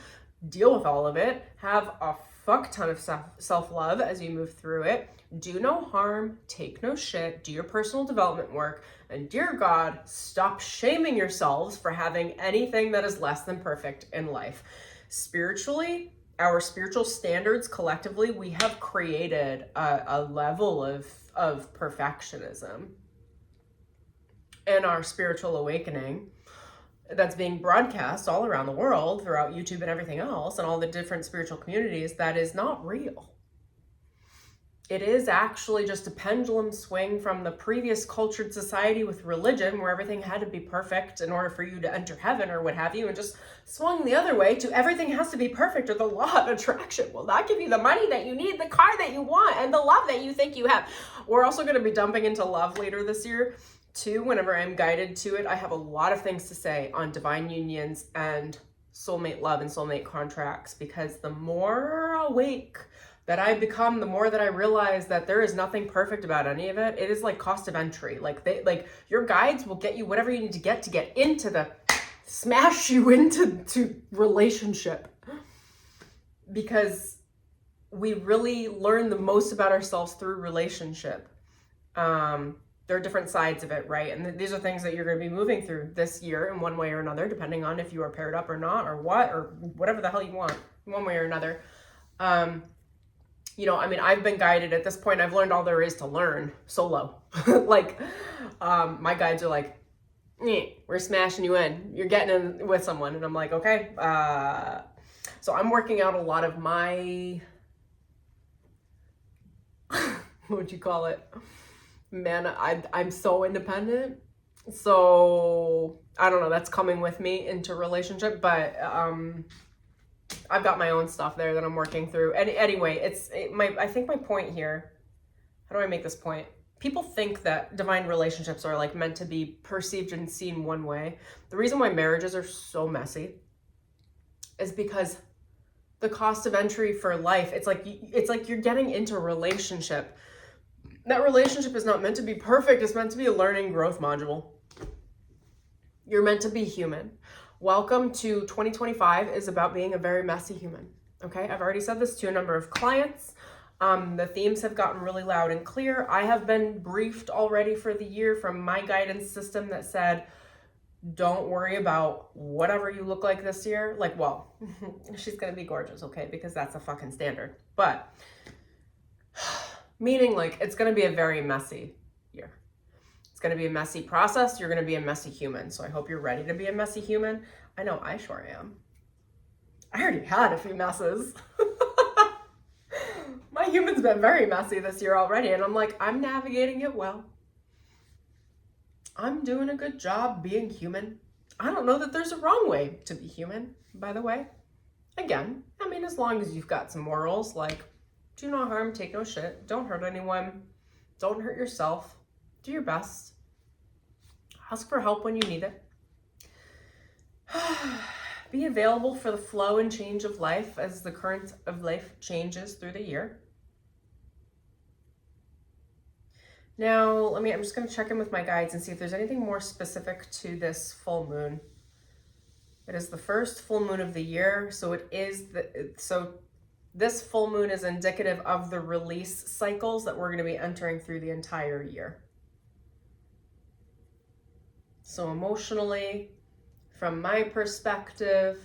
deal with all of it, have a fuck ton of self-love as you move through it. Do no harm, take no shit, do your personal development work, and dear God, stop shaming yourselves for having anything that is less than perfect in life. Spiritually, our spiritual standards collectively, we have created a level of perfectionism in our spiritual awakening that's being broadcast all around the world throughout YouTube and everything else and all the different spiritual communities that is not real. It is actually just a pendulum swing from the previous cultured society with religion where everything had to be perfect in order for you to enter heaven or what have you, and just swung the other way to everything has to be perfect or the law of attraction will not give you the money that you need, the car that you want, and the love that you think you have. We're also going to be dumping into love later this year too, whenever I'm guided to it. I have a lot of things to say on divine unions and soulmate love and soulmate contracts, because the more awake that I become, the more that I realize that there is nothing perfect about any of it. It is like cost of entry. Like your guides will get you whatever you need to get into the, smash you into relationship. Because we really learn the most about ourselves through relationship. There are different sides of it, right? And these are things that you're going to be moving through this year in one way or another, depending on if you are paired up or not, or what, or whatever the hell you want, one way or another. I've been guided at this point. I've learned all there is to learn solo. My guides are like, we're smashing you in. You're getting in with someone. And I'm like, okay. So I'm working out a lot of my, what would you call it? Man, I'm so independent. So I don't know, that's coming with me into relationship, but, I've got my own stuff there that I'm working through. And anyway, I think my point here, how do I make this point? People think that divine relationships are like meant to be perceived and seen one way. The reason why marriages are so messy is because the cost of entry for life, it's like you're getting into a relationship. That relationship is not meant to be perfect. It's meant to be a learning growth module. You're meant to be human. Welcome to 2025 is about being a very messy human. Okay, I've already said this to a number of clients. The themes have gotten really loud and clear. I have been briefed already for the year from my guidance system that said, don't worry about whatever you look like this year. Like, well, she's going to be gorgeous, okay, because that's a fucking standard. But meaning like it's going to be a very messy year. It's going to be a messy process. You're going to be a messy human. So I hope you're ready to be a messy human. I know I sure am. I already had a few messes. My human's been very messy this year already. And I'm like, I'm navigating it well. I'm doing a good job being human. I don't know that there's a wrong way to be human, by the way. Again, I mean, as long as you've got some morals, like do no harm, take no shit, don't hurt anyone, don't hurt yourself. Do your best. Ask for help when you need it. Be available for the flow and change of life as the current of life changes through the year. Now, I'm just going to check in with my guides and see if there's anything more specific to this full moon. It is the first full moon of the year, so this full moon is indicative of the release cycles that we're going to be entering through the entire year. So emotionally, from my perspective,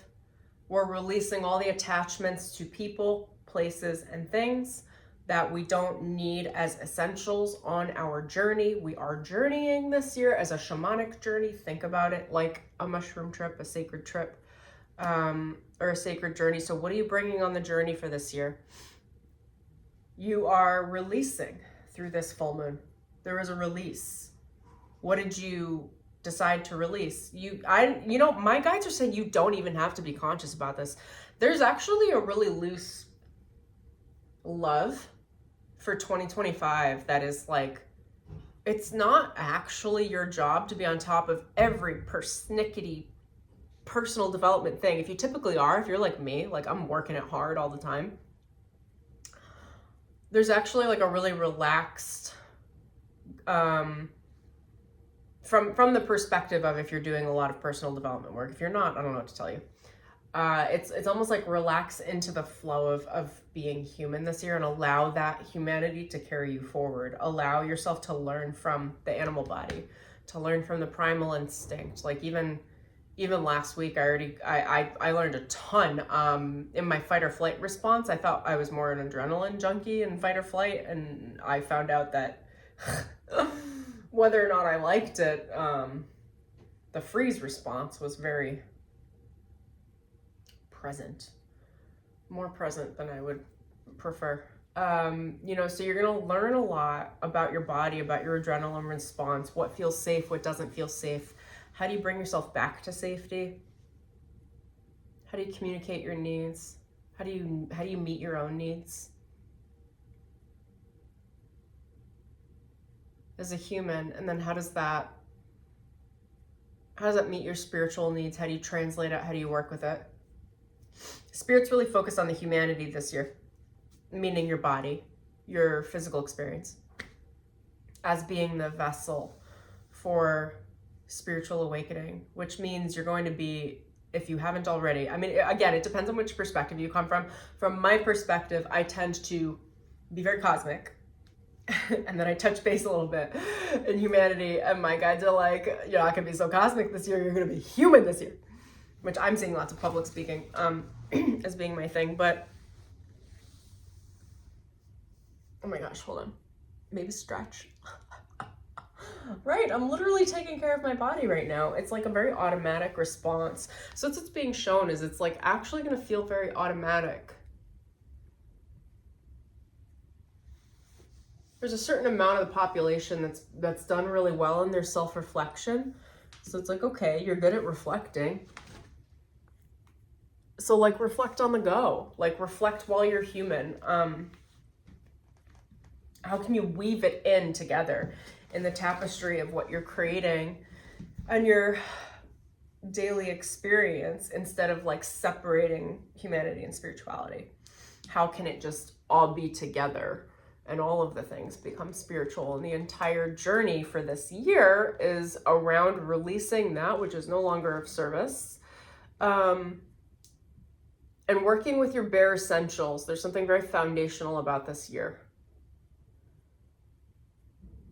we're releasing all the attachments to people, places, and things that we don't need as essentials on our journey. We are journeying this year as a shamanic journey. Think about it like a mushroom trip, a sacred trip, or a sacred journey. So what are you bringing on the journey for this year? You are releasing through this full moon. There is a release. What did you decide to release? My guides are saying you don't even have to be conscious about this. There's actually a really loose love for 2025 that is like, it's not actually your job to be on top of every persnickety personal development thing. If you typically are, if you're like me, like I'm working it hard all the time, there's actually like a really relaxed from the perspective of if you're doing a lot of personal development work. If you're not, I don't know what to tell you. It's almost like relax into the flow of being human this year and allow that humanity to carry you forward. Allow yourself to learn from the animal body, to learn from the primal instinct. Like even last week, I learned a ton in my fight or flight response. I thought I was more an adrenaline junkie in fight or flight, and I found out that whether or not I liked it, the freeze response was very present, more present than I would prefer. You know, so you're going to learn a lot about your body, about your adrenaline response, what feels safe, what doesn't feel safe. How do you bring yourself back to safety? How do you communicate your needs? How do you meet your own needs? As a human, and then how does that meet your spiritual needs? How do you translate it? How do you work with it? Spirit's really focused on the humanity this year, meaning your body, your physical experience, as being the vessel for spiritual awakening, which means you're going to be, if you haven't already, I mean, again, it depends on which perspective you come from. From my perspective, I tend to be very cosmic, and then I touch base a little bit in humanity, and my guides are like, you're not gonna be so cosmic this year, you're gonna be human this year, which I'm seeing lots of public speaking as being my thing. But oh my gosh, hold on, maybe stretch. Right, I'm literally taking care of my body right now. It's like a very automatic response. So it's what's being shown is it's like actually gonna feel very automatic. There's a certain amount of the population that's done really well in their self-reflection. So it's like, okay, you're good at reflecting. So like reflect on the go, like reflect while you're human. How can you weave it in together in the tapestry of what you're creating and your daily experience instead of like separating humanity and spirituality? How can it just all be together and all of the things become spiritual? And the entire journey for this year is around releasing that which is no longer of service, and working with your bare essentials. There's something very foundational about this year.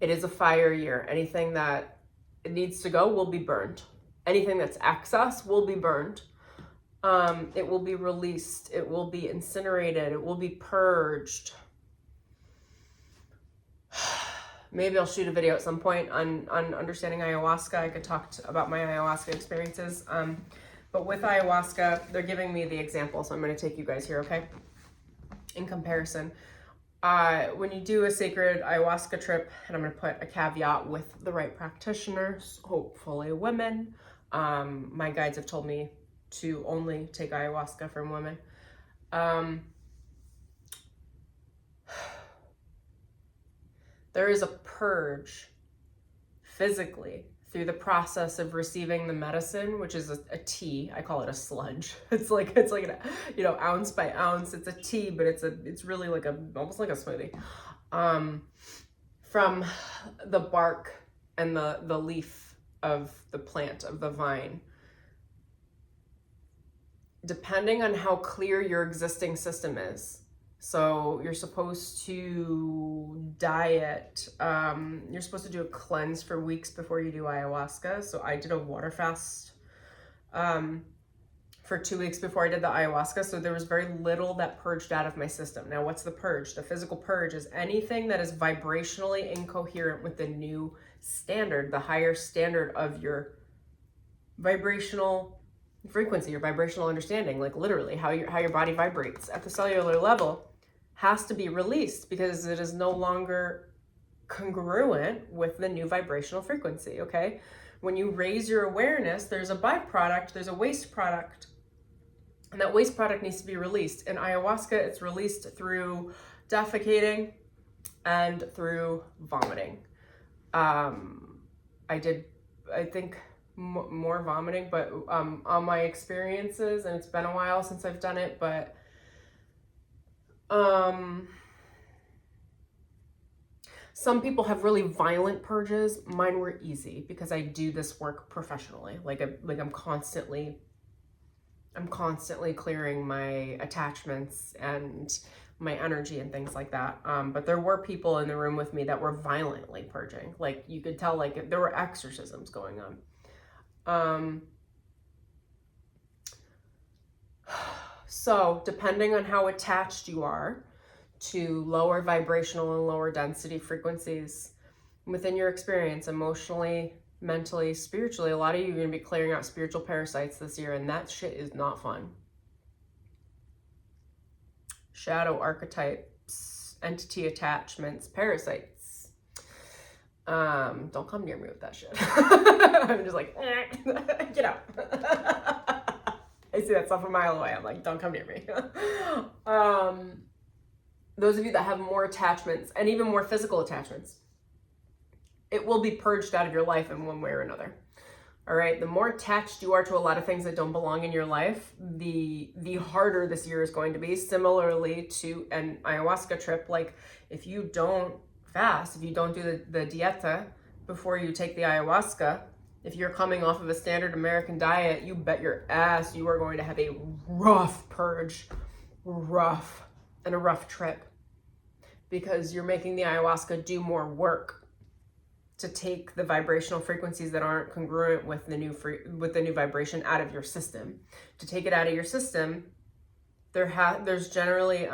It is a fire year. Anything that it needs to go will be burned. Anything that's excess will be burned. It will be released. It will be incinerated. It will be purged. Maybe I'll shoot a video at some point on understanding ayahuasca. I could talk about my ayahuasca experiences. But with ayahuasca, they're giving me the example, so I'm going to take you guys here, okay? In comparison, when you do a sacred ayahuasca trip, and I'm going to put a caveat with the right practitioners, hopefully women. My guides have told me to only take ayahuasca from women. There is a purge physically through the process of receiving the medicine, which is a tea. I call it a sludge. It's like an, you know, ounce by ounce. It's a tea, but it's really like almost like a smoothie. From the bark and the leaf of the plant, of the vine. Depending on how clear your existing system is. So you're supposed to diet, you're supposed to do a cleanse for weeks before you do ayahuasca. So I did a water fast for 2 weeks before I did the ayahuasca. So there was very little that purged out of my system. Now what's the purge? The physical purge is anything that is vibrationally incoherent with the new standard, the higher standard of your vibrational frequency, your vibrational understanding, like literally how your body vibrates at the cellular level has to be released because it is no longer congruent with the new vibrational frequency, okay? When you raise your awareness, there's a byproduct, there's a waste product, and that waste product needs to be released. In ayahuasca, it's released through defecating and through vomiting. I think more vomiting, but on my experiences, and it's been a while since I've done it, but Some people have really violent purges. Mine were easy because I do this work professionally. Like I'm constantly clearing my attachments and my energy and things like that. But there were people in the room with me that were violently purging. Like you could tell, like there were exorcisms going on. So depending on how attached you are to lower vibrational and lower density frequencies within your experience, emotionally, mentally, spiritually, a lot of you are going to be clearing out spiritual parasites this year, and that shit is not fun. Shadow archetypes, entity attachments, parasites. Don't come near me with that shit. I'm just like, get out. I see that stuff a mile away. I'm like, don't come near me. Those of you that have more attachments and even more physical attachments, it will be purged out of your life in one way or another. All right. The more attached you are to a lot of things that don't belong in your life, the harder this year is going to be. Similarly to an ayahuasca trip, like if you don't fast, if you don't do the dieta before you take the ayahuasca, if you're coming off of a standard American diet, you bet your ass you are going to have a rough purge, and a rough trip, because you're making the ayahuasca do more work to take the vibrational frequencies that aren't congruent with the new vibration out of your system. To take it out of your system, there's generally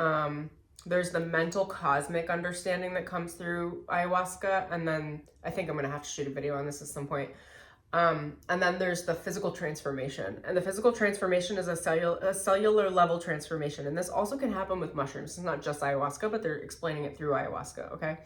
there's the mental cosmic understanding that comes through ayahuasca, and then I think I'm gonna have to shoot a video on this at some point. And then there's the physical transformation, and the physical transformation is a cellular level transformation, and this also can happen with mushrooms. It's not just ayahuasca, but they're explaining it through ayahuasca. Okay.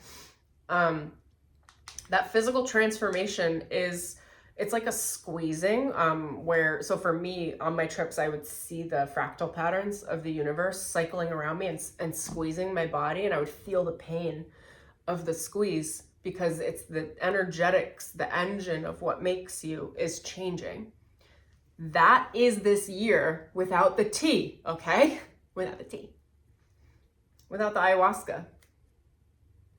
That physical transformation it's like a squeezing, so for me on my trips, I would see the fractal patterns of the universe cycling around me and squeezing my body, and I would feel the pain of the squeeze, because it's the energetics, the engine of what makes you is changing. That is this year without the tea, okay? Without the tea. Without the ayahuasca.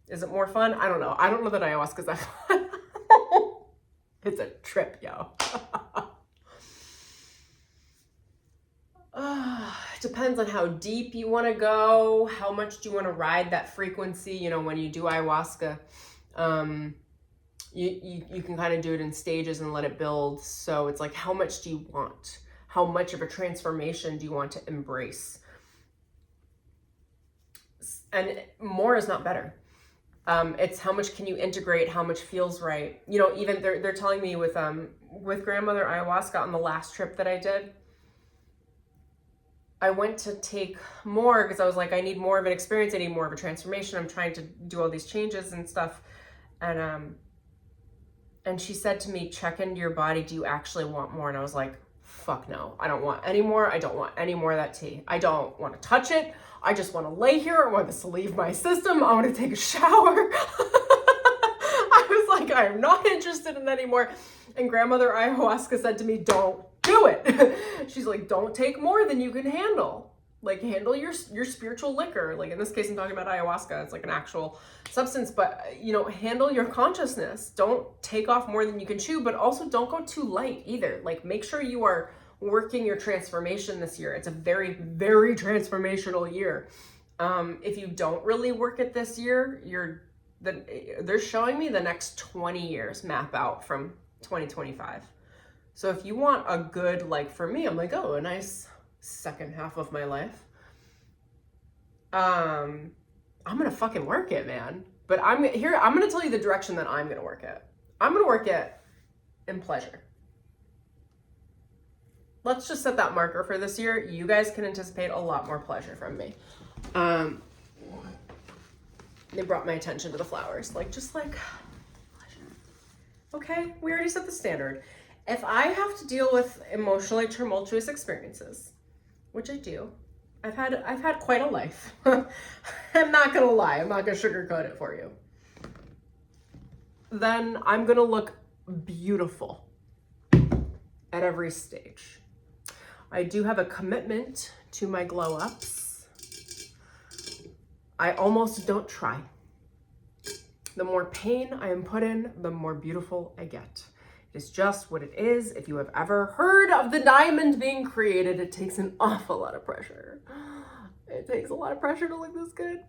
Is it more fun? I don't know. I don't know that ayahuasca is that fun. It's a trip, yo. Depends on how deep you want to go, how much do you want to ride that frequency. You know, when you do ayahuasca, you can kind of do it in stages and let it build. So it's like, how much do you want? How much of a transformation do you want to embrace? And more is not better. It's how much can you integrate, how much feels right. You know, even they're telling me with grandmother ayahuasca on the last trip that I did, I went to take more because I was like, I need more of an experience. I need more of a transformation. I'm trying to do all these changes and stuff. And she said to me, check into your body. Do you actually want more? And I was like, fuck no, I don't want any more. I don't want any more of that tea. I don't want to touch it. I just want to lay here. I want this to leave my system. I want to take a shower. I was like, I'm not interested in anymore. And grandmother ayahuasca said to me, don't do it. She's like, don't take more than you can handle. Like, handle your spiritual liquor. Like in this case, I'm talking about ayahuasca. It's like an actual substance, but you know, handle your consciousness. Don't take off more than you can chew, but also don't go too light either. Like, make sure you are working your transformation this year. It's a very, very transformational year. If you don't really work it this year, they're showing me the next 20 years map out from 2025. So if you want a good, like for me, I'm like, oh, a nice second half of my life. I'm gonna fucking work it, man. But I'm gonna tell you the direction that I'm gonna work it. I'm gonna work it in pleasure. Let's just set that marker for this year. You guys can anticipate a lot more pleasure from me. They brought my attention to the flowers, just like pleasure. Okay, we already set the standard. If I have to deal with emotionally tumultuous experiences, which I do, I've had quite a life. I'm not gonna lie, I'm not gonna sugarcoat it for you. Then I'm gonna look beautiful at every stage. I do have a commitment to my glow ups. I almost don't try. The more pain I am put in, the more beautiful I get. It is just what it is. If you have ever heard of the diamond being created, it takes an awful lot of pressure. It takes a lot of pressure to look this good.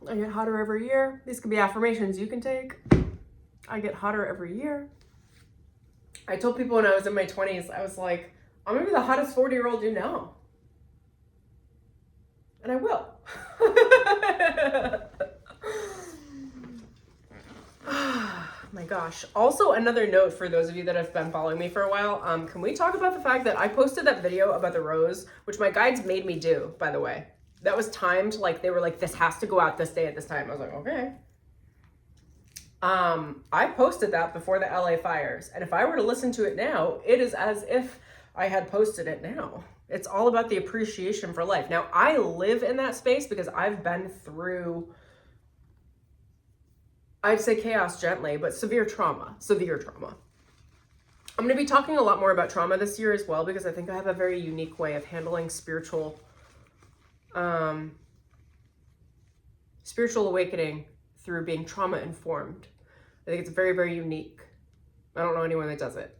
I get hotter every year. These could be affirmations you can take. I get hotter every year. I told people when I was in my 20s, I was like, I'm gonna be the hottest 40-year-old you know. And I will. My gosh. Also, another note for those of you that have been following me for a while, can we talk about the fact that I posted that video about the rose, which my guides made me do, by the way. That was timed, like they were like, this has to go out this day at this time. I was like, okay. I posted that before the LA fires. And if I were to listen to it now, it is as if I had posted it now. It's all about the appreciation for life. Now, I live in that space because I've been through, I'd say chaos gently, but severe trauma. I'm going to be talking a lot more about trauma this year as well, because I think I have a very unique way of handling spiritual awakening through being trauma informed. I think it's very, very unique. I don't know anyone that does it.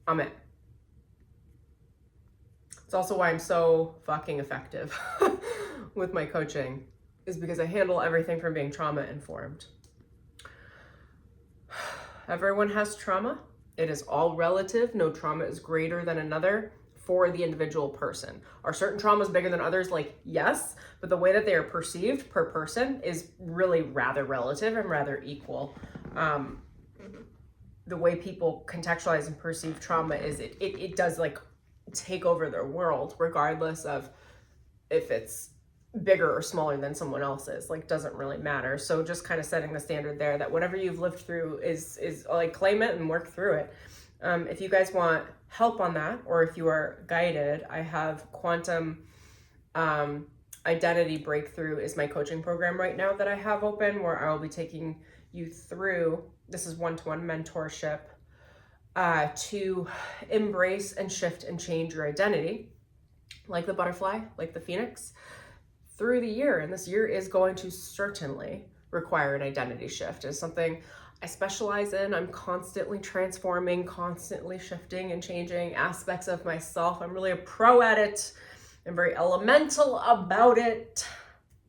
I'm it. It's also why I'm so fucking effective with my coaching, is because I handle everything from being trauma informed. Everyone has trauma. It is all relative. No trauma is greater than another for the individual person. Are certain traumas bigger than others? Like, yes, but the way that they are perceived per person is really rather relative and rather equal. The way people contextualize and perceive trauma is it does like take over their world, regardless of if it's bigger or smaller than someone else's. Like, doesn't really matter. So just kind of setting the standard there that whatever you've lived through is like, claim it and work through it. If you guys want help on that, or if you are guided, I have Quantum Identity Breakthrough is my coaching program right now that I have open, where I will be taking you through, this is one-to-one mentorship, to embrace and shift and change your identity, like the butterfly, like the phoenix, through the year. And this year is going to certainly require an identity shift. It's something I specialize in. I'm constantly transforming, constantly shifting and changing aspects of myself. I'm really a pro at it. I'm very elemental about it.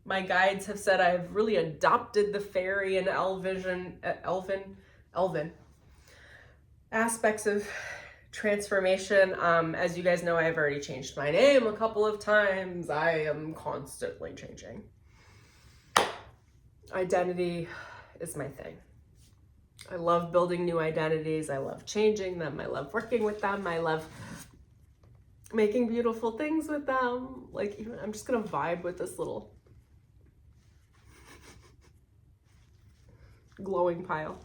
My guides have said I've really adopted the fairy and elven aspects of transformation. As you guys know, I've already changed my name a couple of times. I am constantly changing. Identity is my thing. I love building new identities. I love changing them. I love working with them. I love making beautiful things with them. Like, even, I'm just gonna vibe with this little glowing pile.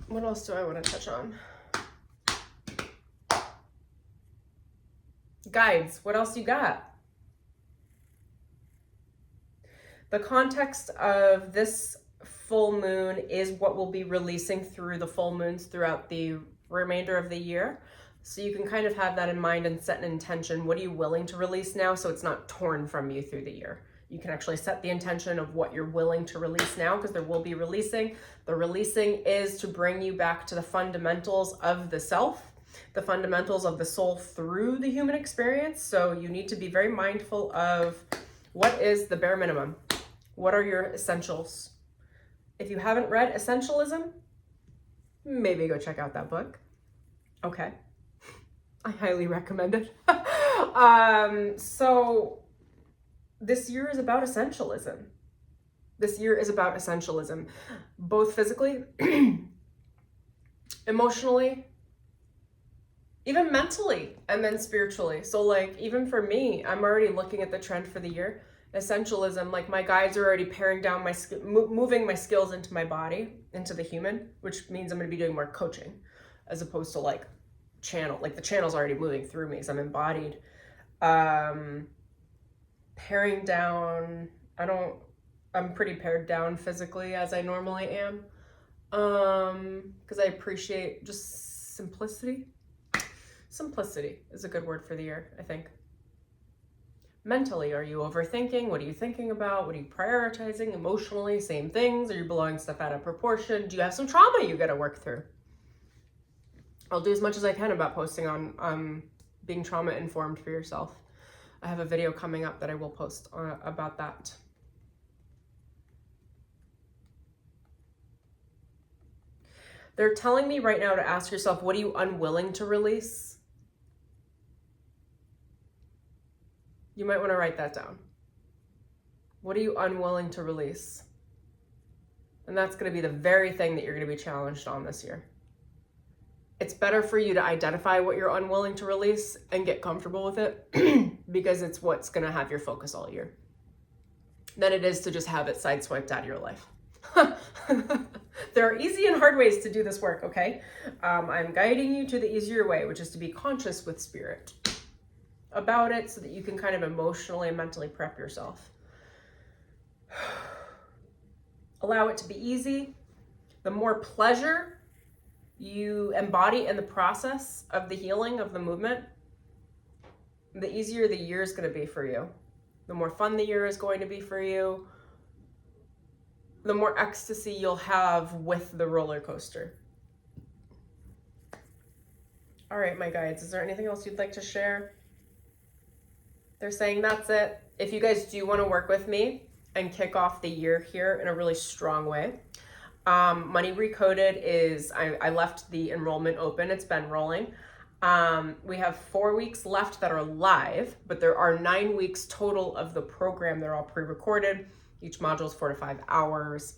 What else do I want to touch on? Guides, what else you got? The context of this full moon is what we'll be releasing through the full moons throughout the remainder of the year. So you can kind of have that in mind and set an intention. What are you willing to release now, so it's not torn from you through the year? You can actually set the intention of what you're willing to release now, because there will be releasing. The releasing is to bring you back to the fundamentals of the self, the fundamentals of the soul through the human experience. So you need to be very mindful of what is the bare minimum. What are your essentials? If you haven't read Essentialism, maybe go check out that book. Okay. I highly recommend it. So this year is about essentialism. This year is about essentialism, both physically, emotionally, even mentally, and then spiritually. So like, even for me, I'm already looking at the trend for the year. Essentialism, like my guides are already paring down my moving my skills into my body, into the human, which means I'm going to be doing more coaching as opposed to like channel. Like the channel's already moving through me because I'm embodied. Paring down, I'm pretty pared down physically as I normally am, because I appreciate just simplicity. Simplicity is a good word for the year, I think. mentally? Are you overthinking? What are you thinking about? What are you prioritizing? Emotionally, same things. Are you blowing stuff out of proportion? Do you have some trauma you got to work through? I'll do as much as I can about posting on being trauma informed for yourself. I have a video coming up that I will post about that. They're telling me right now to ask yourself, what are you unwilling to release? You might want to write that down. What are you unwilling to release? And that's going to be the very thing that you're going to be challenged on this year. It's better for you to identify what you're unwilling to release and get comfortable with it because it's what's going to have your focus all year than it is to just have it sideswiped out of your life. There are easy and hard ways to do this work, okay? I'm guiding you to the easier way, which is to be conscious with spirit about it so that you can kind of emotionally and mentally prep yourself. Allow it to be easy. The more pleasure you embody in the process of the healing of the movement, the easier the year is going to be for you. The more fun the year is going to be for you, the more ecstasy you'll have with the roller coaster. All right, my guides, is there anything else you'd like to share? They're saying that's it. If you guys do want to work with me and kick off the year here in a really strong way, Money Recoded is, I left the enrollment open. It's been rolling. We have 4 weeks left that are live, but there are 9 weeks total of the program. They're all pre-recorded. Each module is 4 to 5 hours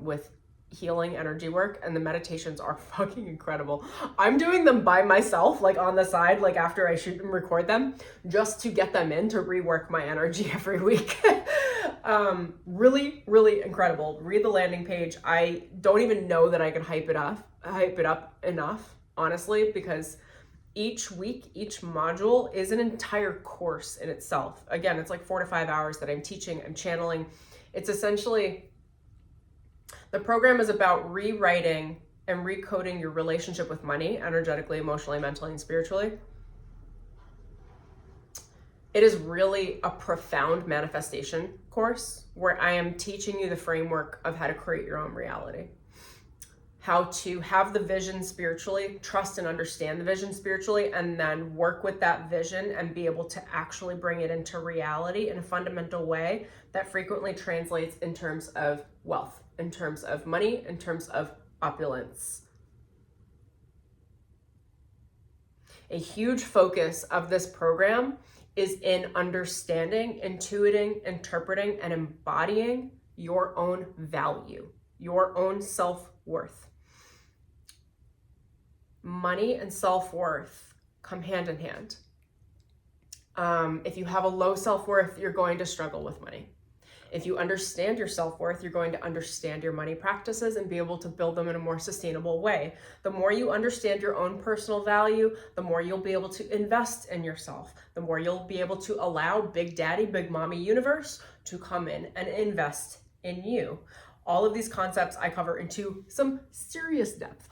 with healing energy work, and the meditations are fucking incredible. I'm doing them by myself, like on the side, like after I shoot and record them, just to get them in to rework my energy every week. Really, really incredible. Read the landing page. I don't even know that I can hype it up enough, honestly, because each week, each module is an entire course in itself. Again, it's like 4 to 5 hours that I'm teaching and channeling. It's essentially, the program is about rewriting and recoding your relationship with money, energetically, emotionally, mentally, and spiritually. It is really a profound manifestation course where I am teaching you the framework of how to create your own reality, how to have the vision spiritually, trust and understand the vision spiritually, and then work with that vision and be able to actually bring it into reality in a fundamental way that frequently translates in terms of wealth, in terms of money, in terms of opulence. A huge focus of this program is in understanding, intuiting, interpreting, and embodying your own value, your own self-worth. Money and self-worth come hand in hand. If you have a low self-worth, you're going to struggle with money. If you understand your self-worth, you're going to understand your money practices and be able to build them in a more sustainable way. The more you understand your own personal value, the more you'll be able to invest in yourself. The more you'll be able to allow Big Daddy, Big Mommy universe to come in and invest in you. All of these concepts I cover into some serious depth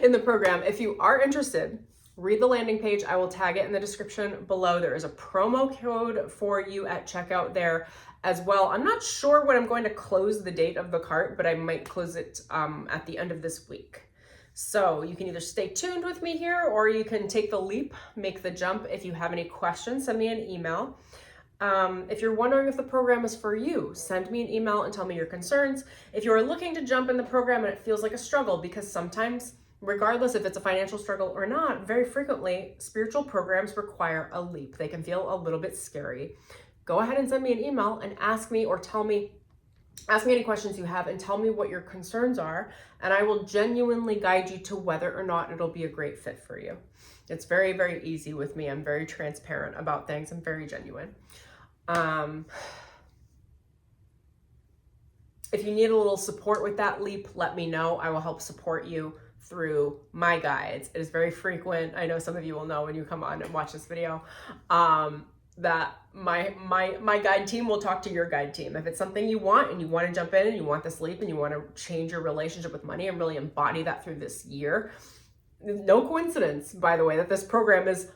in the program. If you are interested, read the landing page. I will tag it in the description below. There is a promo code for you at checkout there as well. I'm not sure when I'm going to close the date of the cart, but I might close it at the end of this week. So you can either stay tuned with me here or you can take the leap, make the jump. If you have any questions, send me an email. If you're wondering if the program is for you, send me an email and tell me your concerns. If you're looking to jump in the program and it feels like a struggle, because sometimes, regardless if it's a financial struggle or not, very frequently, spiritual programs require a leap. They can feel a little bit scary. Go ahead and send me an email and ask me any questions you have and tell me what your concerns are, and I will genuinely guide you to whether or not it'll be a great fit for you. It's very, very easy with me. I'm very transparent about things. I'm very genuine. If you need a little support with that leap, let me know. I will help support you through my guides. It is very frequent. I know some of you will know when you come on and watch this video, that my guide team will talk to your guide team. If it's something you want and you want to jump in and you want this leap and you want to change your relationship with money and really embody that through this year, no coincidence, by the way, that this program is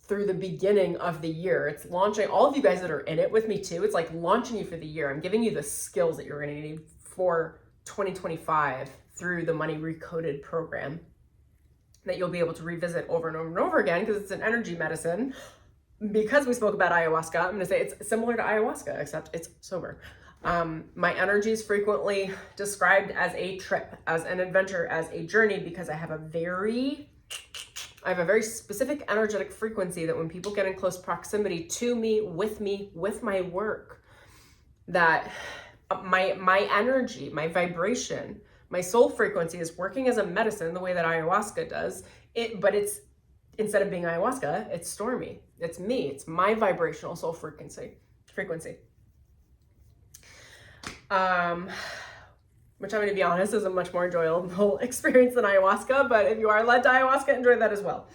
through the beginning of the year. It's launching all of you guys that are in it with me too. It's like launching you for the year. I'm giving you the skills that you're going to need for 2025 through the Money Recoded program that you'll be able to revisit over and over and over again, because it's an energy medicine. Because we spoke about ayahuasca, I'm going to say it's similar to ayahuasca, except it's sober. My energy is frequently described as a trip, as an adventure, as a journey, because I have a very specific energetic frequency that when people get in close proximity to me, with my work, that my energy, my vibration, my soul frequency is working as a medicine the way that ayahuasca does it, but it's, instead of being ayahuasca, it's Stormie. It's me. It's my vibrational soul frequency. Which I'm going to be honest is a much more enjoyable experience than ayahuasca, but if you are led to ayahuasca, enjoy that as well.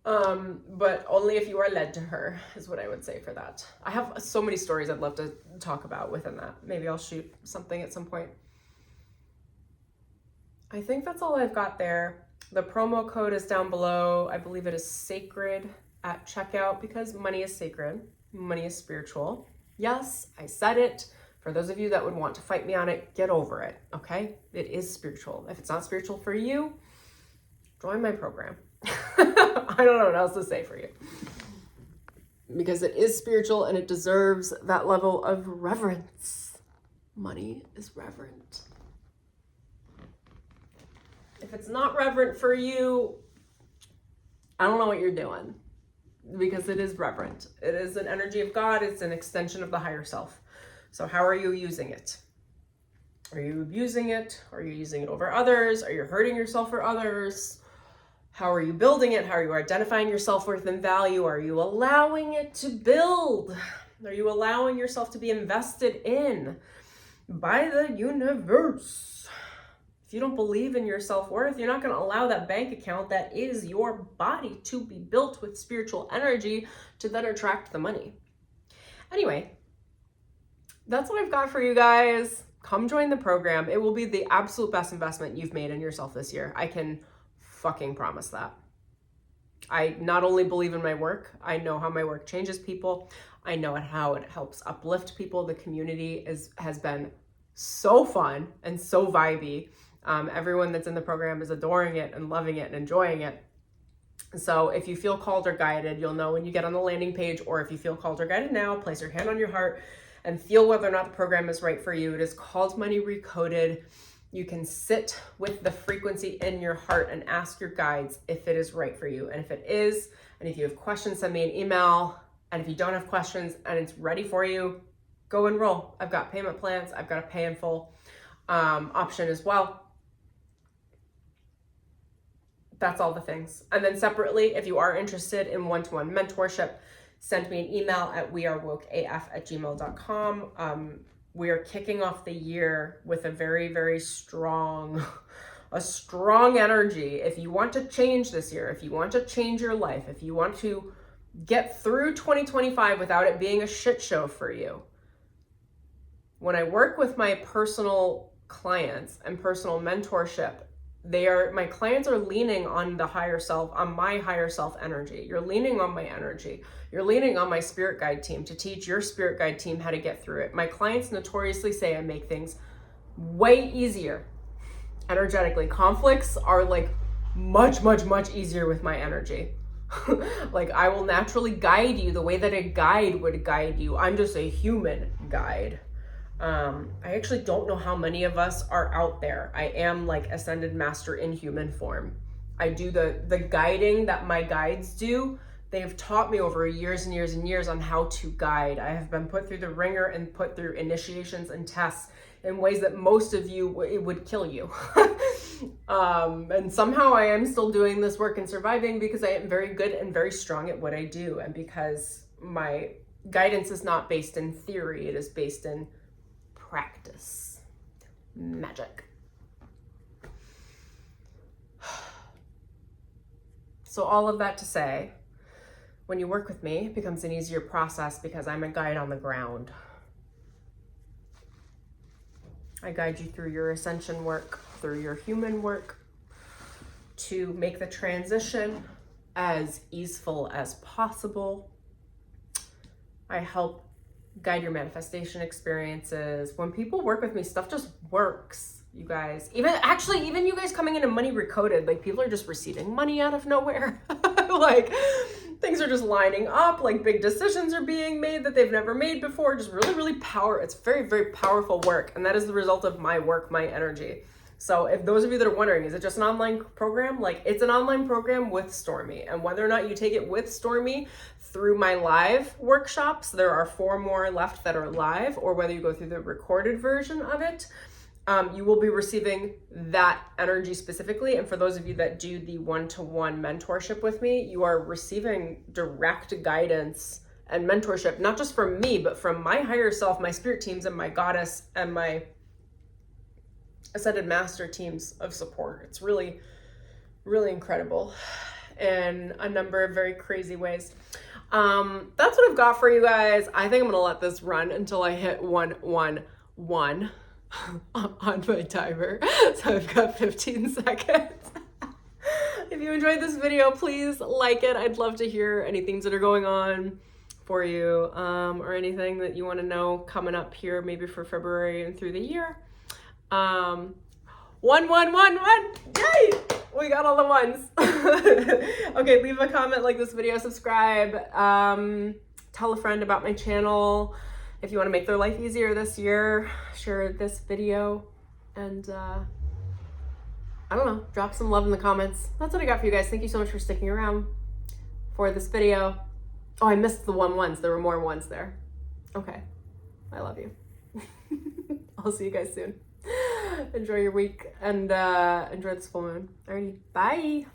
But only if you are led to her is what I would say for that. I have so many stories I'd love to talk about within that. Maybe I'll shoot something at some point. I think that's all I've got there. The promo code is down below. I believe it is sacred at checkout, because money is sacred. Money is spiritual. Yes, I said it. For those of you that would want to fight me on it, get over it, okay? It is spiritual. If it's not spiritual for you, join my program. I don't know what else to say for you. Because it is spiritual and it deserves that level of reverence. Money is reverent. If it's not reverent for you, I don't know what you're doing, because it is reverent. It is an energy of God. It's an extension of the higher self. So how are you using it? Are you abusing it? Are you using it over others? Are you hurting yourself for others? How are you building it? How are you identifying your self-worth and value? Are you allowing it to build? Are you allowing yourself to be invested in by the universe? If you don't believe in your self-worth, you're not going to allow that bank account that is your body to be built with spiritual energy to then attract the money. Anyway, that's what I've got for you guys. Come join the program. It will be the absolute best investment you've made in yourself this year. I can fucking promise that. I not only believe in my work, I know how my work changes people. I know how it helps uplift people. The community has been so fun and so vibey. Everyone that's in the program is adoring it and loving it and enjoying it. So if you feel called or guided, you'll know when you get on the landing page, or if you feel called or guided now, place your hand on your heart and feel whether or not the program is right for you. It is called Money Recoded. You can sit with the frequency in your heart and ask your guides if it is right for you. And if it is, and if you have questions, send me an email. And if you don't have questions and it's ready for you, go enroll. I've got payment plans. I've got a pay in full option as well. That's all the things. And then separately, if you are interested in one-to-one mentorship, send me an email at wearewokeaf@gmail.com. We are kicking off the year with a very, very strong energy. If you want to change this year, if you want to change your life, if you want to get through 2025 without it being a shit show for you. When I work with my personal clients and personal mentorship, my clients are leaning on the higher self, on my higher self energy. You're leaning on my energy. You're leaning on my spirit guide team to teach your spirit guide team how to get through it. My clients notoriously say I make things way easier energetically. Conflicts are like much, much, much easier with my energy. Like I will naturally guide you the way that a guide would guide you. I'm just a human guide. I actually don't know how many of us are out there. I am like ascended master in human form. I do the guiding that my guides do. They've taught me over years and years and years on how to guide. I have been put through the ringer and put through initiations and tests in ways that most of you, it would kill you. And somehow I am still doing this work and surviving because I am very good and very strong at what I do. And because my guidance is not based in theory, it is based in practice. Magic. So all of that to say, when you work with me, it becomes an easier process because I'm a guide on the ground. I guide you through your ascension work, through your human work, to make the transition as easeful as possible. I help guide your manifestation experiences. When people work with me, stuff just works, you guys. Even you guys coming into Money Recoded, like people are just receiving money out of nowhere. Like things are just lining up, like big decisions are being made that they've never made before. Just really it's very, very powerful work. And that is the result of my work, my energy. So if those of you that are wondering, is it just an online program? Like, it's an online program with Stormie. And whether or not you take it with Stormie through my live workshops, there are 4 more left that are live, or whether you go through the recorded version of it, you will be receiving that energy specifically. And for those of you that do the one-to-one mentorship with me, you are receiving direct guidance and mentorship, not just from me, but from my higher self, my spirit teams, and my goddess, and my ascended master teams of support. It's really, really incredible in a number of very crazy ways. That's what I've got for you guys. I think I'm gonna let this run until I hit 111 on my timer. So I've got 15 seconds. If you enjoyed this video, please like it. I'd love to hear any things that are going on for you, or anything that you want to know coming up here, maybe for February and through the year. 111, yay! We got all the ones. Okay, leave a comment, like this video, subscribe, tell a friend about my channel. If you want to make their life easier this year, share this video, and I don't know, drop some love in the comments. That's what I got for you guys. Thank you so much for sticking around for this video. Oh, I missed the 1-1s. There were more ones there. Okay, I love you. I'll see you guys soon. Enjoy your week, and enjoy this full moon. Alrighty, bye.